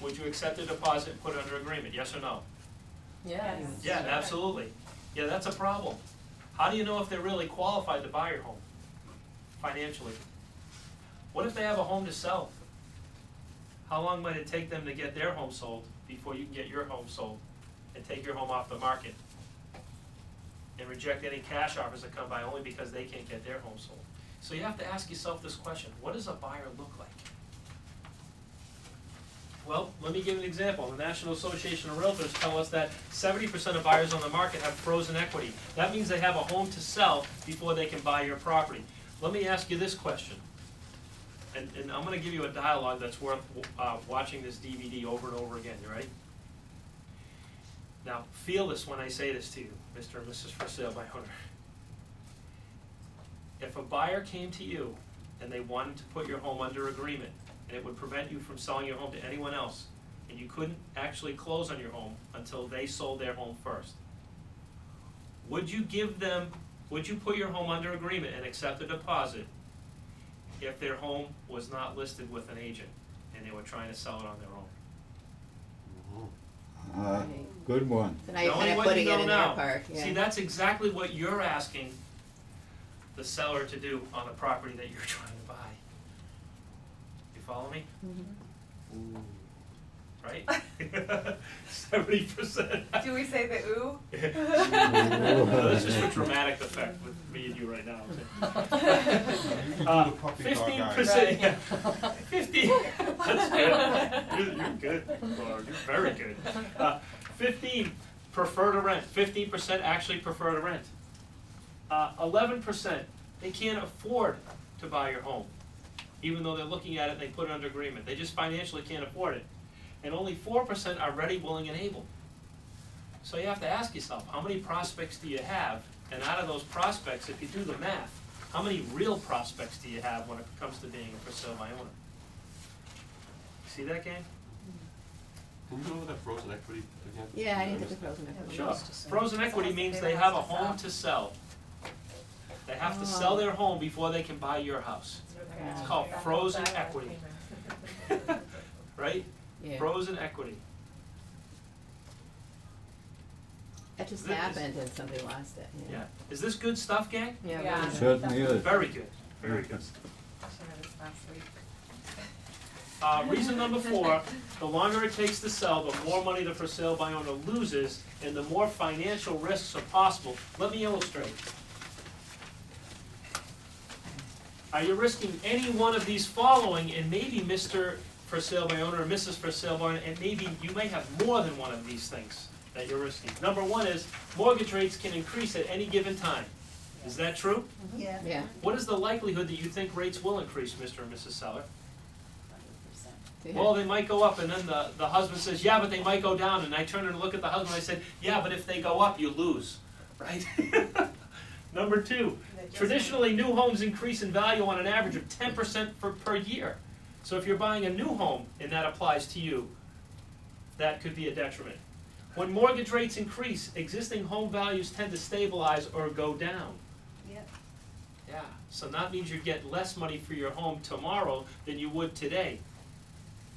[SPEAKER 2] would you accept a deposit and put it under agreement, yes or no?
[SPEAKER 1] Yeah.
[SPEAKER 2] Yeah, absolutely. Yeah, that's a problem. How do you know if they're really qualified to buy your home financially? What if they have a home to sell? How long might it take them to get their home sold before you can get your home sold and take your home off the market? And reject any cash offers that come by only because they can't get their home sold. So you have to ask yourself this question, what does a buyer look like? Well, let me give an example. The National Association of Realtors tell us that 70% of buyers on the market have frozen equity. That means they have a home to sell before they can buy your property. Let me ask you this question, and I'm going to give you a dialogue that's worth watching this DVD over and over again, you ready? Now, feel this when I say this to you, Mr. and Mrs. for sale by owner. If a buyer came to you and they wanted to put your home under agreement, and it would prevent you from selling your home to anyone else, and you couldn't actually close on your home until they sold their home first, would you put your home under agreement and accept a deposit if their home was not listed with an agent and they were trying to sell it on their own?
[SPEAKER 4] Good one.
[SPEAKER 6] So now you're
[SPEAKER 2] Knowing
[SPEAKER 6] kind of
[SPEAKER 2] what
[SPEAKER 6] putting
[SPEAKER 2] you
[SPEAKER 6] it
[SPEAKER 2] know
[SPEAKER 6] in
[SPEAKER 2] now.
[SPEAKER 6] their park, yeah.
[SPEAKER 2] See, that's exactly what you're asking the seller to do on the property that you're trying to buy. You follow me? Right? 70%.
[SPEAKER 9] Do we say the ooh?
[SPEAKER 2] No, that's just for dramatic effect with me and you right now.
[SPEAKER 7] You can do the puppy dog eyes.
[SPEAKER 2] 15%, yeah. 15, that's good. You're good, Laura, you're very good. 15 prefer to rent, 15% actually prefer to rent. 11%, they can't afford to buy your home, even though they're looking at it and they put it under agreement. They just financially can't afford it. And only 4% are ready, willing, and able. So you have to ask yourself, how many prospects do you have? And out of those prospects, if you do the math, how many real prospects do you have when it comes to being a for sale by owner? See that, gang?
[SPEAKER 5] Can you go over that frozen equity again?
[SPEAKER 6] Yeah, I didn't get the frozen equity.
[SPEAKER 2] Sure. Frozen equity means they have a home to sell. They have to sell their home before they can buy your house. It's called frozen equity. Right?
[SPEAKER 6] Yeah.
[SPEAKER 2] Frozen equity.
[SPEAKER 6] That just
[SPEAKER 2] This-
[SPEAKER 6] happened and somebody lost it, yeah.
[SPEAKER 2] Yeah. Is this good stuff, gang?
[SPEAKER 1] Yeah.
[SPEAKER 9] Yeah.
[SPEAKER 1] really.
[SPEAKER 4] Certainly is.
[SPEAKER 2] Very good. Very good.
[SPEAKER 9] Should have this last week.
[SPEAKER 2] Reason number 4, the longer it takes to sell, the more money the for sale by owner loses, and the more financial risks are possible. Let me illustrate. Are you risking any one of these following, and maybe Mr. for sale by owner or Mrs. for sale by owner, and maybe you may have more than one of these things that you're risking. Number 1 is mortgage rates can increase at any given time. Is that true?
[SPEAKER 6] Yeah. Yeah.
[SPEAKER 2] What is the likelihood that you think rates will increase, Mr. and Mrs. Seller? Well, they might go up, and then the husband says, yeah, but they might go down, and I turn and look at the husband, and I said, yeah, but if they go up, you lose, right? Number two, traditionally, new homes increase in value on an average of 10% per year. So if you're buying a new home, and that applies to you, that could be a detriment. When mortgage rates increase, existing home values tend to stabilize or go down.
[SPEAKER 6] Yep.
[SPEAKER 2] Yeah, so that means you get less money for your home tomorrow than you would today.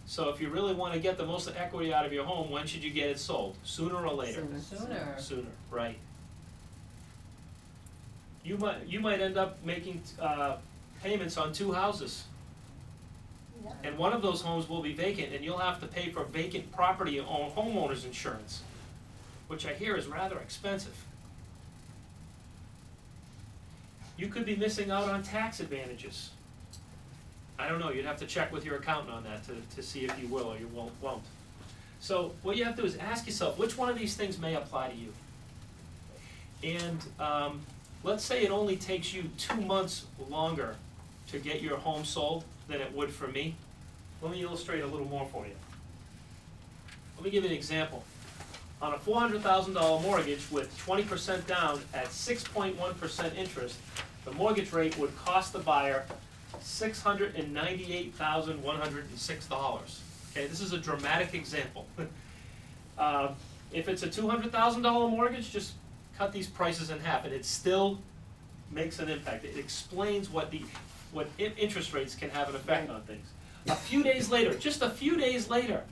[SPEAKER 2] So if you really want to get the most equity out of your home, when should you get it sold? Sooner or later?
[SPEAKER 1] Sooner.
[SPEAKER 2] Sooner, right. You might end up making payments on 2 houses.
[SPEAKER 6] Yep.
[SPEAKER 2] And one of those homes will be vacant, and you'll have to pay for vacant property on homeowner's insurance, which I hear is rather expensive. You could be missing out on tax advantages. I don't know, you'd have to check with your accountant on that to see if you will or you won't. So what you have to do is ask yourself, which one of these things may apply to you? And let's say it only takes you 2 months longer to get your home sold than it would for me. Let me illustrate a little more for you. Let me give you an example. On a $400,000 mortgage with 20% down at 6.1% interest, the mortgage rate would cost the buyer $698,106. Okay, this is a dramatic example. If it's a $200,000 mortgage, just cut these prices in half, and it still makes an impact. It explains what interest rates can have an effect on things. A few days later, just a few days later,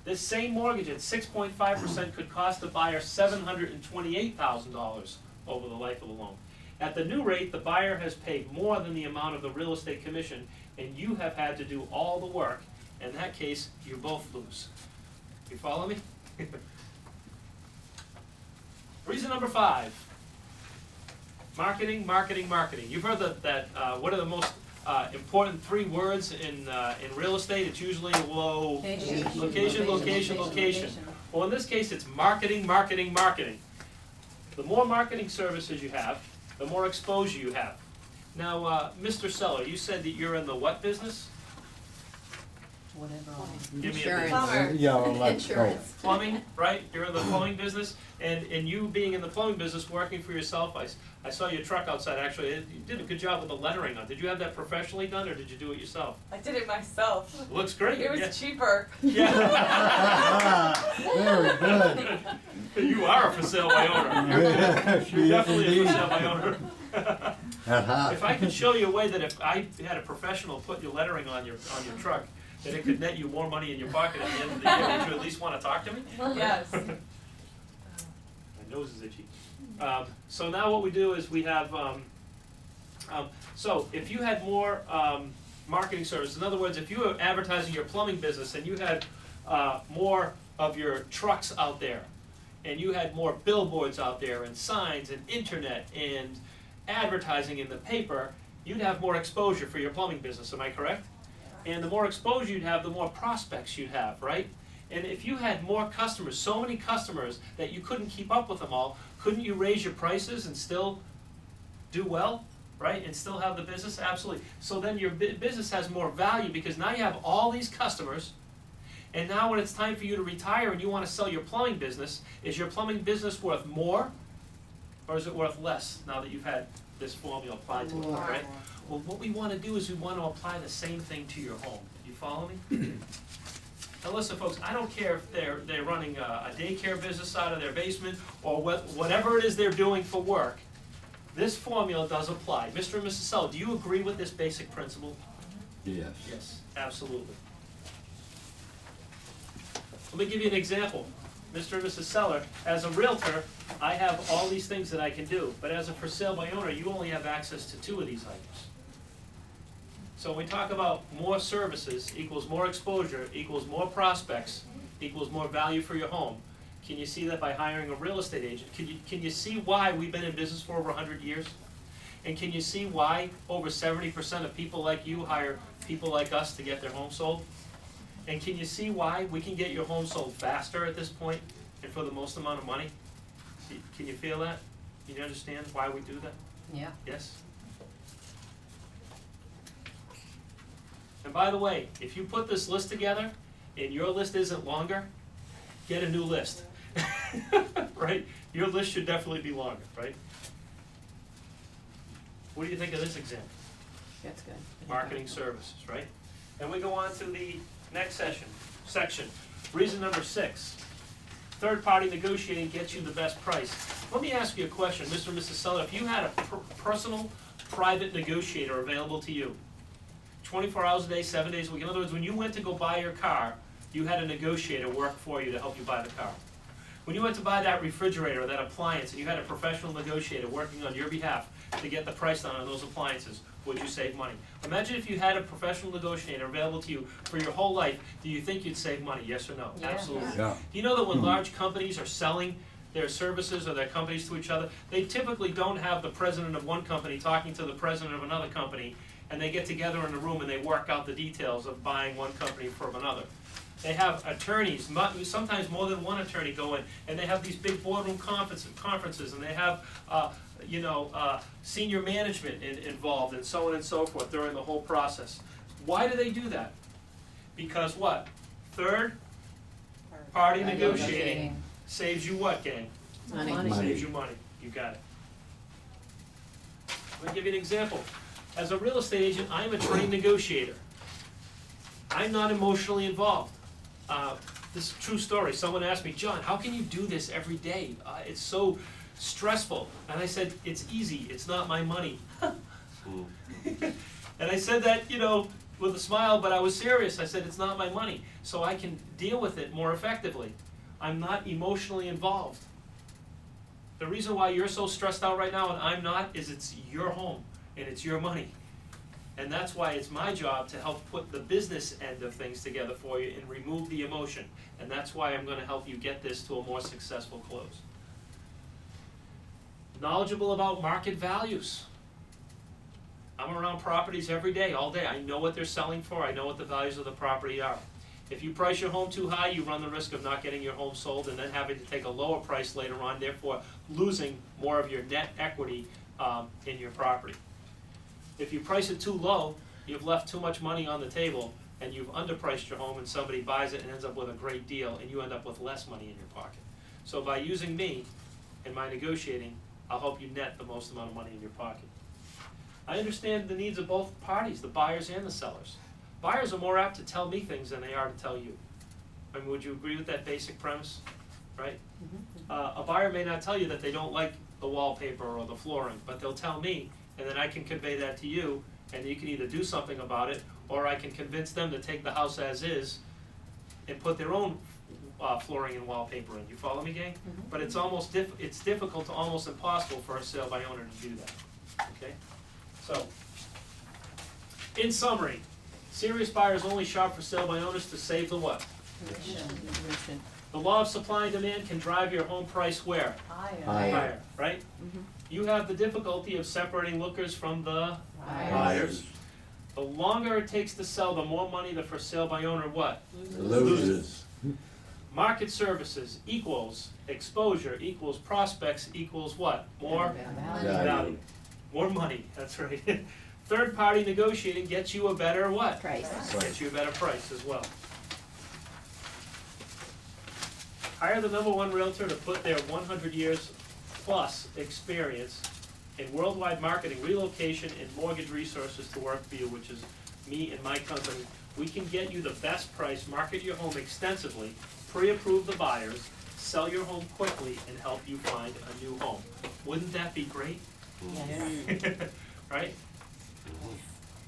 [SPEAKER 2] this same mortgage at 6.5% could cost the buyer $728,000 over the life of the loan. At the new rate, the buyer has paid more than the amount of the real estate commission, and you have had to do all the work. In that case, you both lose. You follow me? Reason number 5. Marketing, marketing, marketing. You've heard that what are the most important 3 words in real estate? It's usually location, location. Well, in this case, it's marketing, marketing, marketing. The more marketing services you have, the more exposure you have. Now, Mr. Seller, you said that you're in the what business?
[SPEAKER 1] Whatever.
[SPEAKER 2] Give me a
[SPEAKER 1] Insurance.
[SPEAKER 2] business.
[SPEAKER 1] Plumber.
[SPEAKER 4] Yeah, well, let's go.
[SPEAKER 1] Insurance.
[SPEAKER 2] Plumbing, right? You're in the plumbing business, and you being in the plumbing business, working for yourself, I saw your truck outside, actually. You did a good job with the lettering on it. Did you have that professionally done, or did you do it yourself?
[SPEAKER 9] I did it myself.
[SPEAKER 2] It looks great.
[SPEAKER 9] It was
[SPEAKER 2] yeah.
[SPEAKER 9] cheaper.
[SPEAKER 2] Yeah.
[SPEAKER 4] Very good.
[SPEAKER 2] You are a for sale by owner.
[SPEAKER 4] She
[SPEAKER 2] You're
[SPEAKER 4] is
[SPEAKER 2] definitely a
[SPEAKER 4] indeed.
[SPEAKER 2] for sale by owner. If I could show you a way that if I had a professional put your lettering on your truck, that it could net you more money in your pocket at the end of the year, would you at least want to talk to me?
[SPEAKER 9] Yes.
[SPEAKER 2] My nose is itchy. So now what we do is we have, so if you had more marketing services, in other words, if you were advertising your plumbing business and you had more of your trucks out there, and you had more billboards out there and signs and internet and advertising in the paper, you'd have more exposure for your plumbing business, am I correct? And the more exposure you'd have, the more prospects you'd have, right? And if you had more customers, so many customers that you couldn't keep up with them all, couldn't you raise your prices and still do well, right? And still have the business? Absolutely. So then your business has more value because now you have all these customers, and now when it's time for you to retire and you want to sell your plumbing business, is your plumbing business worth more, or is it worth less now that you've had this formula applied to it, right? Well, what we want to do is we want to apply the same thing to your home. You follow me? Now listen, folks, I don't care if they're running a daycare business out of their basement or whatever it is they're doing for work. This formula does apply. Mr. and Mrs. Seller, do you agree with this basic principle?
[SPEAKER 4] Yes.
[SPEAKER 2] Yes, absolutely. Let me give you an example. Mr. and Mrs. Seller, as a realtor, I have all these things that I can do, but as a for sale by owner, you only have access to 2 of these items. So when we talk about more services equals more exposure, equals more prospects, equals more value for your home, can you see that by hiring a real estate agent? Can you see why we've been in business for over 100 years? And can you see why over 70% of people like you hire people like us to get their home sold? And can you see why we can get your home sold faster at this point and for the most amount of money? Can you feel that? Can you understand why we do that?
[SPEAKER 1] Yeah.
[SPEAKER 2] Yes? And by the way, if you put this list together and your list isn't longer, get a new list. Right? Your list should definitely be longer, right? What do you think of this example?
[SPEAKER 1] That's good.
[SPEAKER 2] Marketing services, right? And we go on to the next section. Reason number 6. Third-party negotiating gets you the best price. Let me ask you a question, Mr. and Mrs. Seller. If you had a personal, private negotiator available to you, 24 hours a day, 7 days a week, in other words, when you went to go buy your car, you had a negotiator work for you to help you buy the car. When you went to buy that refrigerator or that appliance, and you had a professional negotiator working on your behalf to get the price down on those appliances, would you save money? Imagine if you had a professional negotiator available to you for your whole life, do you think you'd save money, yes or no?
[SPEAKER 1] Yeah.
[SPEAKER 2] Absolutely.
[SPEAKER 4] Yeah.
[SPEAKER 2] Do you know that when large companies are selling their services or their companies to each other, they typically don't have the president of one company talking to the president of another company, and they get together in a room and they work out the details of buying one company from another. They have attorneys, sometimes more than one attorney go in, and they have these big boardroom conferences, and they have, senior management involved, and so on and so forth during the whole process. Why do they do that? Because what? Third-party negotiating saves you what, gang?
[SPEAKER 1] Money.
[SPEAKER 4] Money.
[SPEAKER 2] Saves you money. You got it. Let me give you an example. As a real estate agent, I'm a trained negotiator. I'm not emotionally involved. This is a true story. Someone asked me, John, how can you do this every day? It's so stressful. And I said, it's easy. It's not my money. And I said that, with a smile, but I was serious. I said, it's not my money. So I can deal with it more effectively. I'm not emotionally involved. The reason why you're so stressed out right now and I'm not is it's your home and it's your money. And that's why it's my job to help put the business end of things together for you and remove the emotion. And that's why I'm going to help you get this to a more successful close. Knowledgeable about market values. I'm around properties every day, all day. I know what they're selling for. I know what the values of the property are. If you price your home too high, you run the risk of not getting your home sold and then having to take a lower price later on, therefore losing more of your net equity in your property. If you price it too low, you've left too much money on the table and you've underpriced your home and somebody buys it and ends up with a great deal and you end up with less money in your pocket. So by using me and my negotiating, I'll help you net the most amount of money in your pocket. I understand the needs of both parties, the buyers and the sellers. Buyers are more apt to tell me things than they are to tell you. I mean, would you agree with that basic premise, right? A buyer may not tell you that they don't like the wallpaper or the flooring, but they'll tell me, and then I can convey that to you, and you can either do something about it, or I can convince them to take the house as is and put their own flooring and wallpaper in. You follow me, gang? But it's almost it's difficult to almost impossible for a sale by owner to do that. Okay? So, in summary, serious buyers only shop for sale by owners to save the what?
[SPEAKER 1] Commission.
[SPEAKER 2] The law of supply and demand can drive your home price where?
[SPEAKER 1] Higher.
[SPEAKER 2] Higher, right? You have the difficulty of separating lookers from the
[SPEAKER 4] Buyers.
[SPEAKER 2] The longer it takes to sell, the more money the for sale by owner what?
[SPEAKER 4] Loses.
[SPEAKER 2] Market services equals exposure equals prospects equals what? More value. More money, that's right. Third party negotiating gets you a better what?
[SPEAKER 1] Price.
[SPEAKER 2] Gets you a better price as well. Hire the #1 realtor to put their 100 years plus experience in worldwide marketing, relocation, and mortgage resources to work for you, which is me and my company. We can get you the best price, market your home extensively, pre-approve the buyers, sell your home quickly, and help you find a new home. Wouldn't that be great? Right?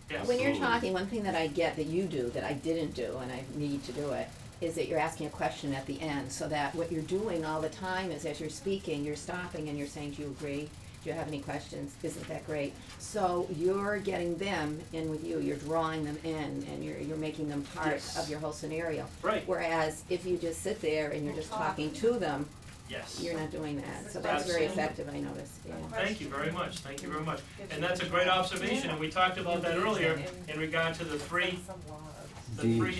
[SPEAKER 2] Yes.
[SPEAKER 4] When you're talking, one thing that I get that you do, that I didn't do, and I need to do it, is that you're asking a question at the end, so that what you're doing all the time is as you're speaking, you're stopping and you're saying, do you agree? Do you have any questions? Isn't that great? So you're getting them in with you, you're drawing them in, and you're making them part
[SPEAKER 2] Yes.
[SPEAKER 4] of your whole scenario.
[SPEAKER 2] Right.
[SPEAKER 4] Whereas if you just sit there and you're just talking to them,
[SPEAKER 2] Yes.
[SPEAKER 4] you're not doing that. So that's very effective, I noticed, yeah.
[SPEAKER 2] Thank you very much, thank you very much. And that's a great observation, and we talked about that earlier in regard to the three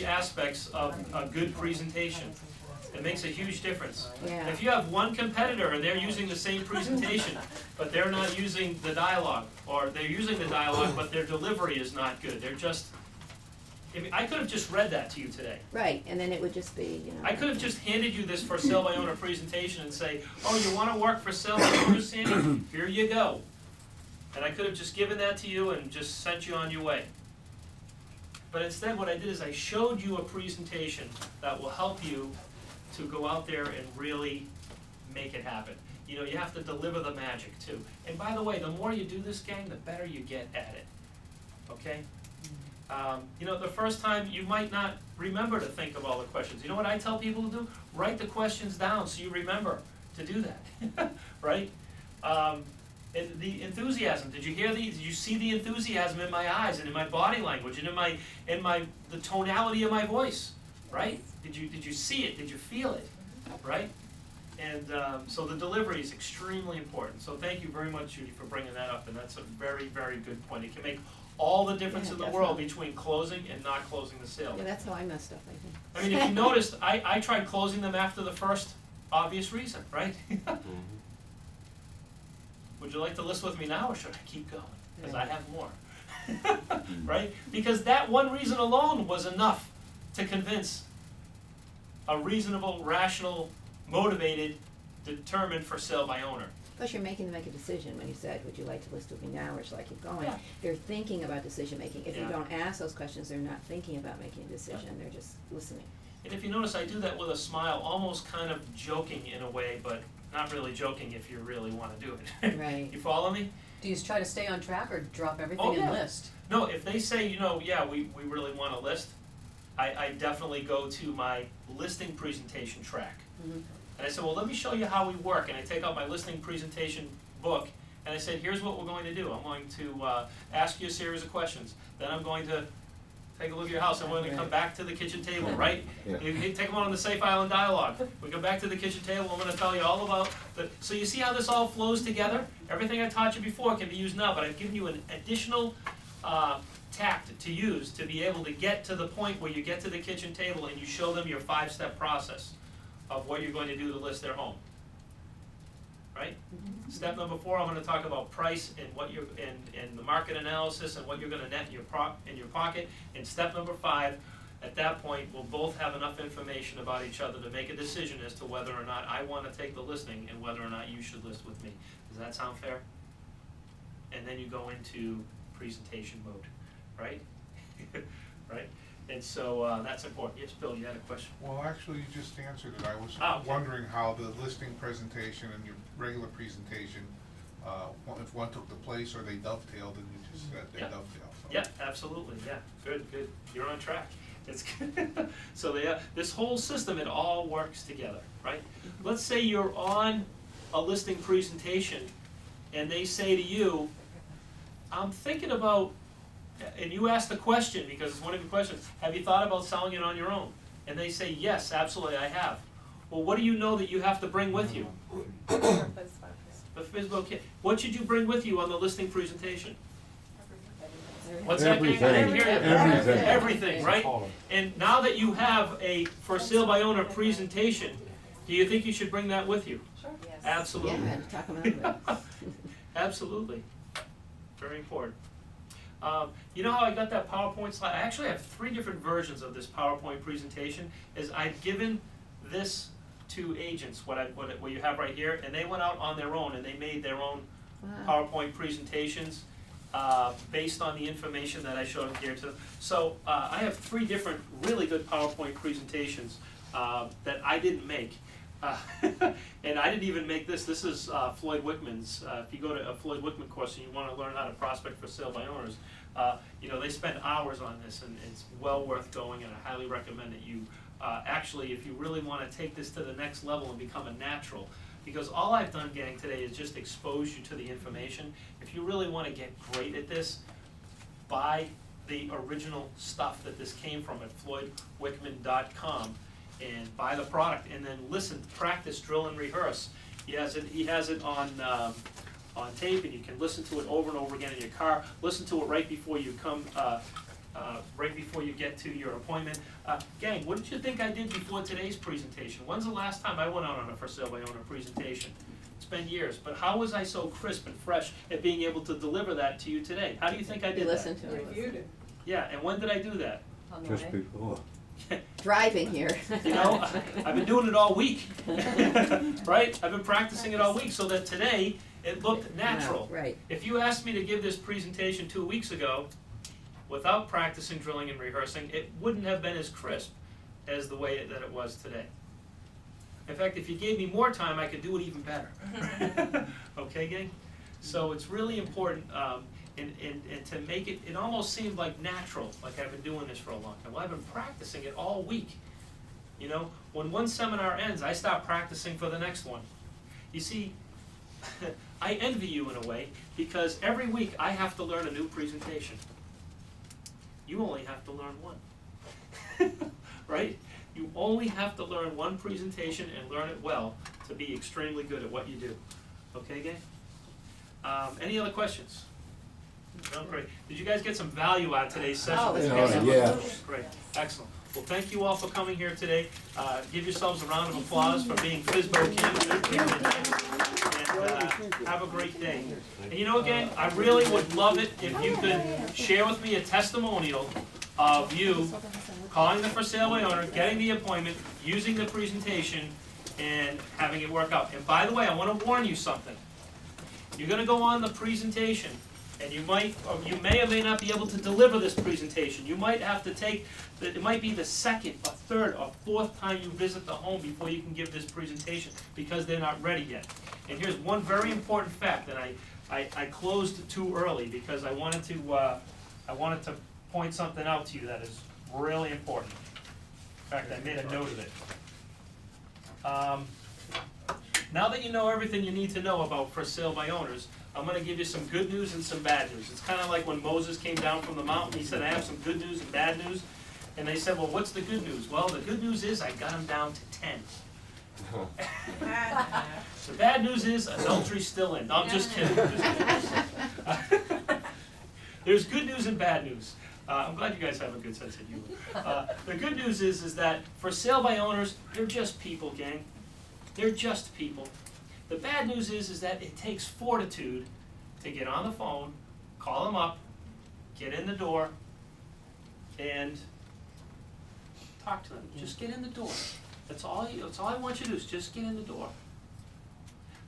[SPEAKER 2] aspects of a good presentation. It makes a huge difference.
[SPEAKER 4] Yeah.
[SPEAKER 2] If you have one competitor and they're using the same presentation, but they're not using the dialogue, or they're using the dialogue, but their delivery is not good, they're just I could have just read that to you today.
[SPEAKER 4] Right, and then it would just be, you know.
[SPEAKER 2] I could have just handed you this for sale by owner presentation and say, oh, you wanna work for sale by owner, Sandy? Here you go. And I could have just given that to you and just sent you on your way. But instead, what I did is I showed you a presentation that will help you to go out there and really make it happen. You know, you have to deliver the magic too. And by the way, the more you do this, gang, the better you get at it, okay? You know, the first time you might not remember to think of all the questions. You know what I tell people to do? Write the questions down so you remember to do that, right? And the enthusiasm, did you hear did you see the enthusiasm in my eyes and in my body language and in the tonality of my voice, right? Did you see it? Did you feel it, right? And so the delivery is extremely important. So thank you very much, Judy, for bringing that up, and that's a very, very good point. It can make all the difference
[SPEAKER 4] Yeah,
[SPEAKER 2] in the world
[SPEAKER 4] definitely.
[SPEAKER 2] between closing and not closing the sale.
[SPEAKER 4] Yeah, that's how I messed up, I think.
[SPEAKER 2] I mean, if you noticed, I tried closing them after the first obvious reason, right? Would you like to list with me now, or should I keep going? Because I have more. Right? Because that one reason alone was enough to convince a reasonable, rational, motivated, determined for sale by owner.
[SPEAKER 4] Plus, you're making them make a decision when you said, would you like to list with me now, or shall I keep going?
[SPEAKER 2] Yeah.
[SPEAKER 4] They're thinking about decision making. If you
[SPEAKER 2] Yeah.
[SPEAKER 4] don't ask those questions, they're not thinking about making a decision, they're just listening.
[SPEAKER 2] And if you notice, I do that with a smile, almost kind of joking in a way, but not really joking if you really wanna do it.
[SPEAKER 4] Right.
[SPEAKER 2] You follow me?
[SPEAKER 1] Do you try to stay on track or drop
[SPEAKER 2] Oh,
[SPEAKER 1] everything
[SPEAKER 2] yeah.
[SPEAKER 1] and list?
[SPEAKER 2] No, if they say, you know, yeah, we really wanna list, I definitely go to my listing presentation track.
[SPEAKER 1] Mhm.
[SPEAKER 2] And I said, well, let me show you how we work, and I take out my listing presentation book, and I said, here's what we're going to do. I'm going to ask you a series of questions, then I'm going to take a look at your house, and we're gonna come back to the kitchen table, right?
[SPEAKER 5] Yeah.
[SPEAKER 2] You can take them on the Safe Island Dialogue. We go back to the kitchen table, I'm gonna tell you all about so you see how this all flows together? Everything I taught you before can be used now, but I've given you an additional tact to use to be able to get to the point where you get to the kitchen table and you show them your 5-step process of what you're going to do to list their home. Right? Step number 4, I'm gonna talk about price and what you're, and the market analysis and what you're gonna net in your pocket. And step number 5, at that point, we'll both have enough information about each other to make a decision as to whether or not I wanna take the listing and whether or not you should list with me. Does that sound fair? And then you go into presentation mode, right? Right? And so, that's important. Yes, Bill, you had a question?
[SPEAKER 7] Well, actually, you just answered it. I was
[SPEAKER 2] Okay.
[SPEAKER 7] wondering how the listing presentation and your regular presentation, if one took the place or they dovetailed, and you just said they
[SPEAKER 2] Yeah.
[SPEAKER 7] dovetailed, so.
[SPEAKER 2] Yeah, absolutely, yeah, good, you're on track, it's good. So this whole system, it all works together, right? Let's say you're on a listing presentation, and they say to you, I'm thinking about, and you ask the question, because it's one of your questions, have you thought about selling it on your own? And they say, yes, absolutely, I have. Well, what do you know that you have to bring with you? The FSBO kit. What should you bring with you on the listing presentation? What's that?
[SPEAKER 8] Everything.
[SPEAKER 2] I didn't hear you.
[SPEAKER 8] Everything.
[SPEAKER 2] Everything, right? And now that you have a for sale by owner presentation, do you think you should bring that with you?
[SPEAKER 9] Sure.
[SPEAKER 1] Yes.
[SPEAKER 2] Absolutely.
[SPEAKER 4] Yeah, talk about it.
[SPEAKER 2] Absolutely. Very important. You know how I got that PowerPoint slide? I actually have 3 different versions of this PowerPoint presentation. Is I've given this to agents, what you have right here, and they went out on their own and they made their own
[SPEAKER 4] Wow.
[SPEAKER 2] PowerPoint presentations based on the information that I showed them here too. So I have 3 different really good PowerPoint presentations that I didn't make. And I didn't even make this. This is Floyd Wickman's. If you go to a Floyd Wickman course and you want to learn how to prospect for sale by owners, you know, they spend hours on this, and it's well worth going, and I highly recommend that you actually, if you really want to take this to the next level and become a natural, because all I've done, gang, today is just expose you to the information. If you really want to get great at this, buy the original stuff that this came from at floydwickman.com and buy the product, and then listen, practice, drill, and rehearse. He has it on tape, and you can listen to it over and over again in your car. Listen to it right before you come, right before you get to your appointment. Gang, what did you think I did before today's presentation? When's the last time I went out on a for sale by owner presentation? It's been years, but how was I so crisp and fresh at being able to deliver that to you today? How do you think I did that?
[SPEAKER 4] Listen to it.
[SPEAKER 3] Reviewed it.
[SPEAKER 2] Yeah, and when did I do that?
[SPEAKER 1] On the
[SPEAKER 5] Just
[SPEAKER 1] way.
[SPEAKER 5] before.
[SPEAKER 4] Driving here.
[SPEAKER 2] You know, I've been doing it all week, right? I've been practicing it all week so that today it looked natural.
[SPEAKER 4] Right.
[SPEAKER 2] If you asked me to give this presentation 2 weeks ago, without practicing, drilling, and rehearsing, it wouldn't have been as crisp as the way that it was today. In fact, if you gave me more time, I could do it even better. Okay, gang? So it's really important, and to make it, it almost seemed like natural, like I've been doing this for a long time. Well, I've been practicing it all week. You know, when one seminar ends, I start practicing for the next one. You see, I envy you in a way, because every week I have to learn a new presentation. You only have to learn one. Right? You only have to learn one presentation and learn it well to be extremely good at what you do. Okay, gang? Any other questions? No, great. Did you guys get some value out of today's session?
[SPEAKER 4] Oh,
[SPEAKER 5] it was good. Yeah.
[SPEAKER 2] Great, excellent. Well, thank you all for coming here today. Give yourselves a round of applause for being FSBO candidates. And have a great day. And you know, gang, I really would love it if you could share with me a testimonial of you calling the for sale by owner, getting the appointment, using the presentation, and having it work out. And by the way, I want to warn you something. You're going to go on the presentation, and you may or may not be able to deliver this presentation. You might have to take, it might be the second or third or fourth time you visit the home before you can give this presentation, because they're not ready yet. And here's one very important fact, and I closed too early because I wanted to point something out to you that is really important. In fact, I made a note of it. Now that you know everything you need to know about for sale by owners, I'm going to give you some good news and some bad news. It's kind of like when Moses came down from the mountain. He said, I have some good news and bad news. And they said, well, what's the good news? Well, the good news is I got him down to 10. The bad news is adultery's still in. No, I'm just kidding. There's good news and bad news. I'm glad you guys have a good sense of humor. The good news is that for sale by owners, they're just people, gang. They're just people. The bad news is that it takes fortitude to get on the phone, call them up, get in the door, and talk to them. Just get in the door. That's all I want you to do is just get in the door.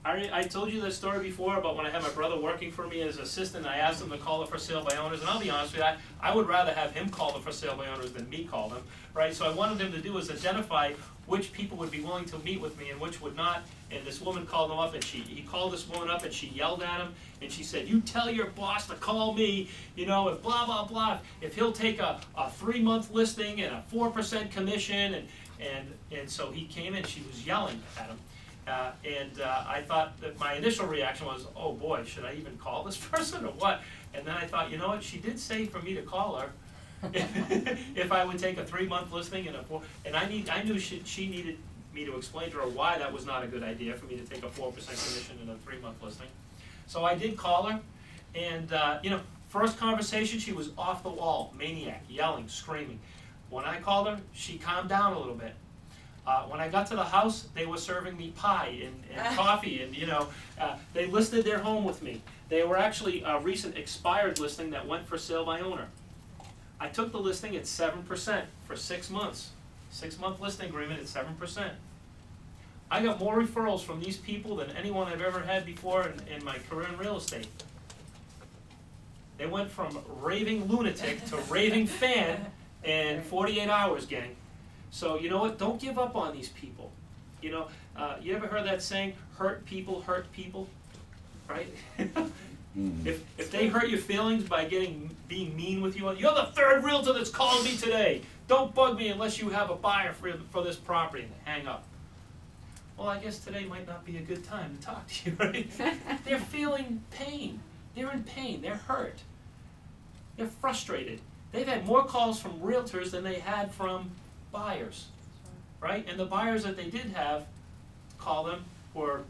[SPEAKER 2] I told you this story before about when I had my brother working for me as assistant. I asked him to call the for sale by owners, and I'll be honest with you, I would rather have him call the for sale by owners than me call them, right? So I wanted him to do is identify which people would be willing to meet with me and which would not. And this woman called him up, and he called this woman up, and she yelled at him, and she said, "You tell your boss to call me, you know, if blah blah blah, if he'll take a 3-month listing and a 4% commission." And so he came in, she was yelling at him. I thought that my initial reaction was, oh boy, should I even call this person or what? And then I thought, you know what, she did say for me to call her if I would take a 3-month listing and a 4, and I knew she needed me to explain to her why that was not a good idea for me to take a 4% commission in a 3-month listing. So I did call her, and you know, first conversation, she was off the wall, maniac, yelling, screaming. When I called her, she calmed down a little bit. When I got to the house, they were serving me pie and coffee, and you know, they listed their home with me. They were actually a recent expired listing that went for sale by owner. I took the listing at 7% for 6 months. 6-month listing agreement at 7%. I got more referrals from these people than anyone I've ever had before in my career in real estate. They went from raving lunatic to raving fan in 48 hours, gang. So you know what? Don't give up on these people. You know, you ever heard that saying, hurt people, right? If they hurt your feelings by being mean with you, you're the third realtor that's calling me today. Don't bug me unless you have a buyer for this property. And hang up. Well, I guess today might not be a good time to talk to you, right? They're feeling pain. They're in pain. They're hurt. They're frustrated. They've had more calls from realtors than they had from buyers, right? And the buyers that they did have call them were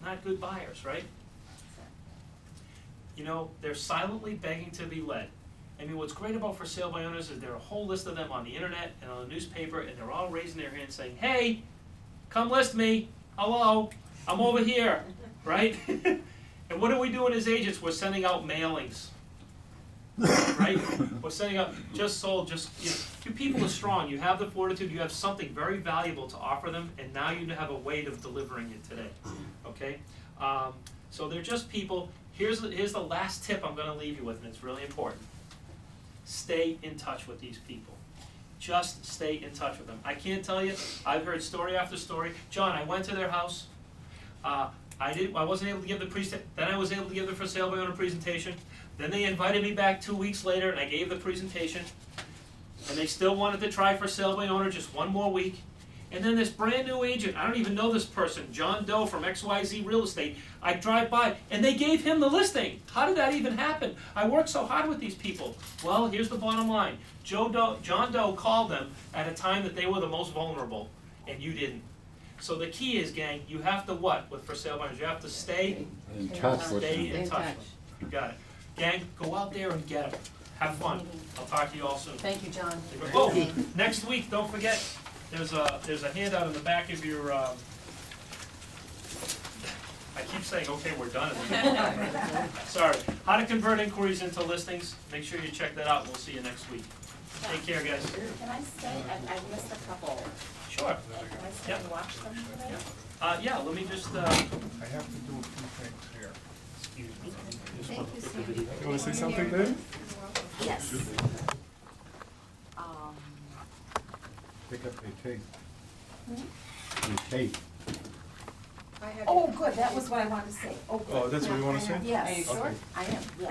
[SPEAKER 2] not good buyers, right? You know, they're silently begging to be led. I mean, what's great about for sale by owners is there are a whole list of them on the internet and on the newspaper, and they're all raising their hand saying, hey, come list me, hello, I'm over here, right? And what are we doing as agents? We're sending out mailings. right? We're setting up, just sold, your people are strong, you have the fortitude, you have something very valuable to offer them, and now you have a way of delivering it today, okay? So they're just people. Here's the last tip I'm gonna leave you with, and it's really important. Stay in touch with these people. Just stay in touch with them. I can't tell you, I've heard story after story. John, I went to their house. I wasn't able to give the then I was able to give the for sale by owner presentation. Then they invited me back 2 weeks later and I gave the presentation. And they still wanted to try for sale by owner just one more week. And then this brand new agent, I don't even know this person, John Doe from XYZ Real Estate, I drive by and they gave him the listing. How did that even happen? I worked so hard with these people. Well, here's the bottom line. John Doe called them at a time that they were the most vulnerable, and you didn't. So the key is, gang, you have to what with for sale by owners? You have to stay
[SPEAKER 8] In touch with
[SPEAKER 2] Stay
[SPEAKER 8] them.
[SPEAKER 2] in touch. You got it. Gang, go out there and get them. Have fun. I'll talk to you all soon.
[SPEAKER 1] Thank you, John.
[SPEAKER 2] Oh, next week, don't forget, there's a handout in the back of your, I keep saying, okay, we're done. Sorry. How to convert inquiries into listings. Make sure you check that out. We'll see you next week. Take care, guys.
[SPEAKER 10] Can I stay? I've missed a couple.
[SPEAKER 2] Sure.
[SPEAKER 10] Can I stay and watch them today?
[SPEAKER 2] Yeah, let me just,
[SPEAKER 7] I have to do a few things here.
[SPEAKER 2] excuse me.
[SPEAKER 6] Thank you, Stevie.
[SPEAKER 8] You wanna say something, Dave?
[SPEAKER 10] Yes.
[SPEAKER 8] Pick up your tape. Your tape.
[SPEAKER 3] I have.
[SPEAKER 10] Oh, good, that was what I wanted to say. Oh, good.
[SPEAKER 8] Oh, that's what you wanna say?
[SPEAKER 10] Yes.
[SPEAKER 1] Are you sure?
[SPEAKER 10] I am, yes.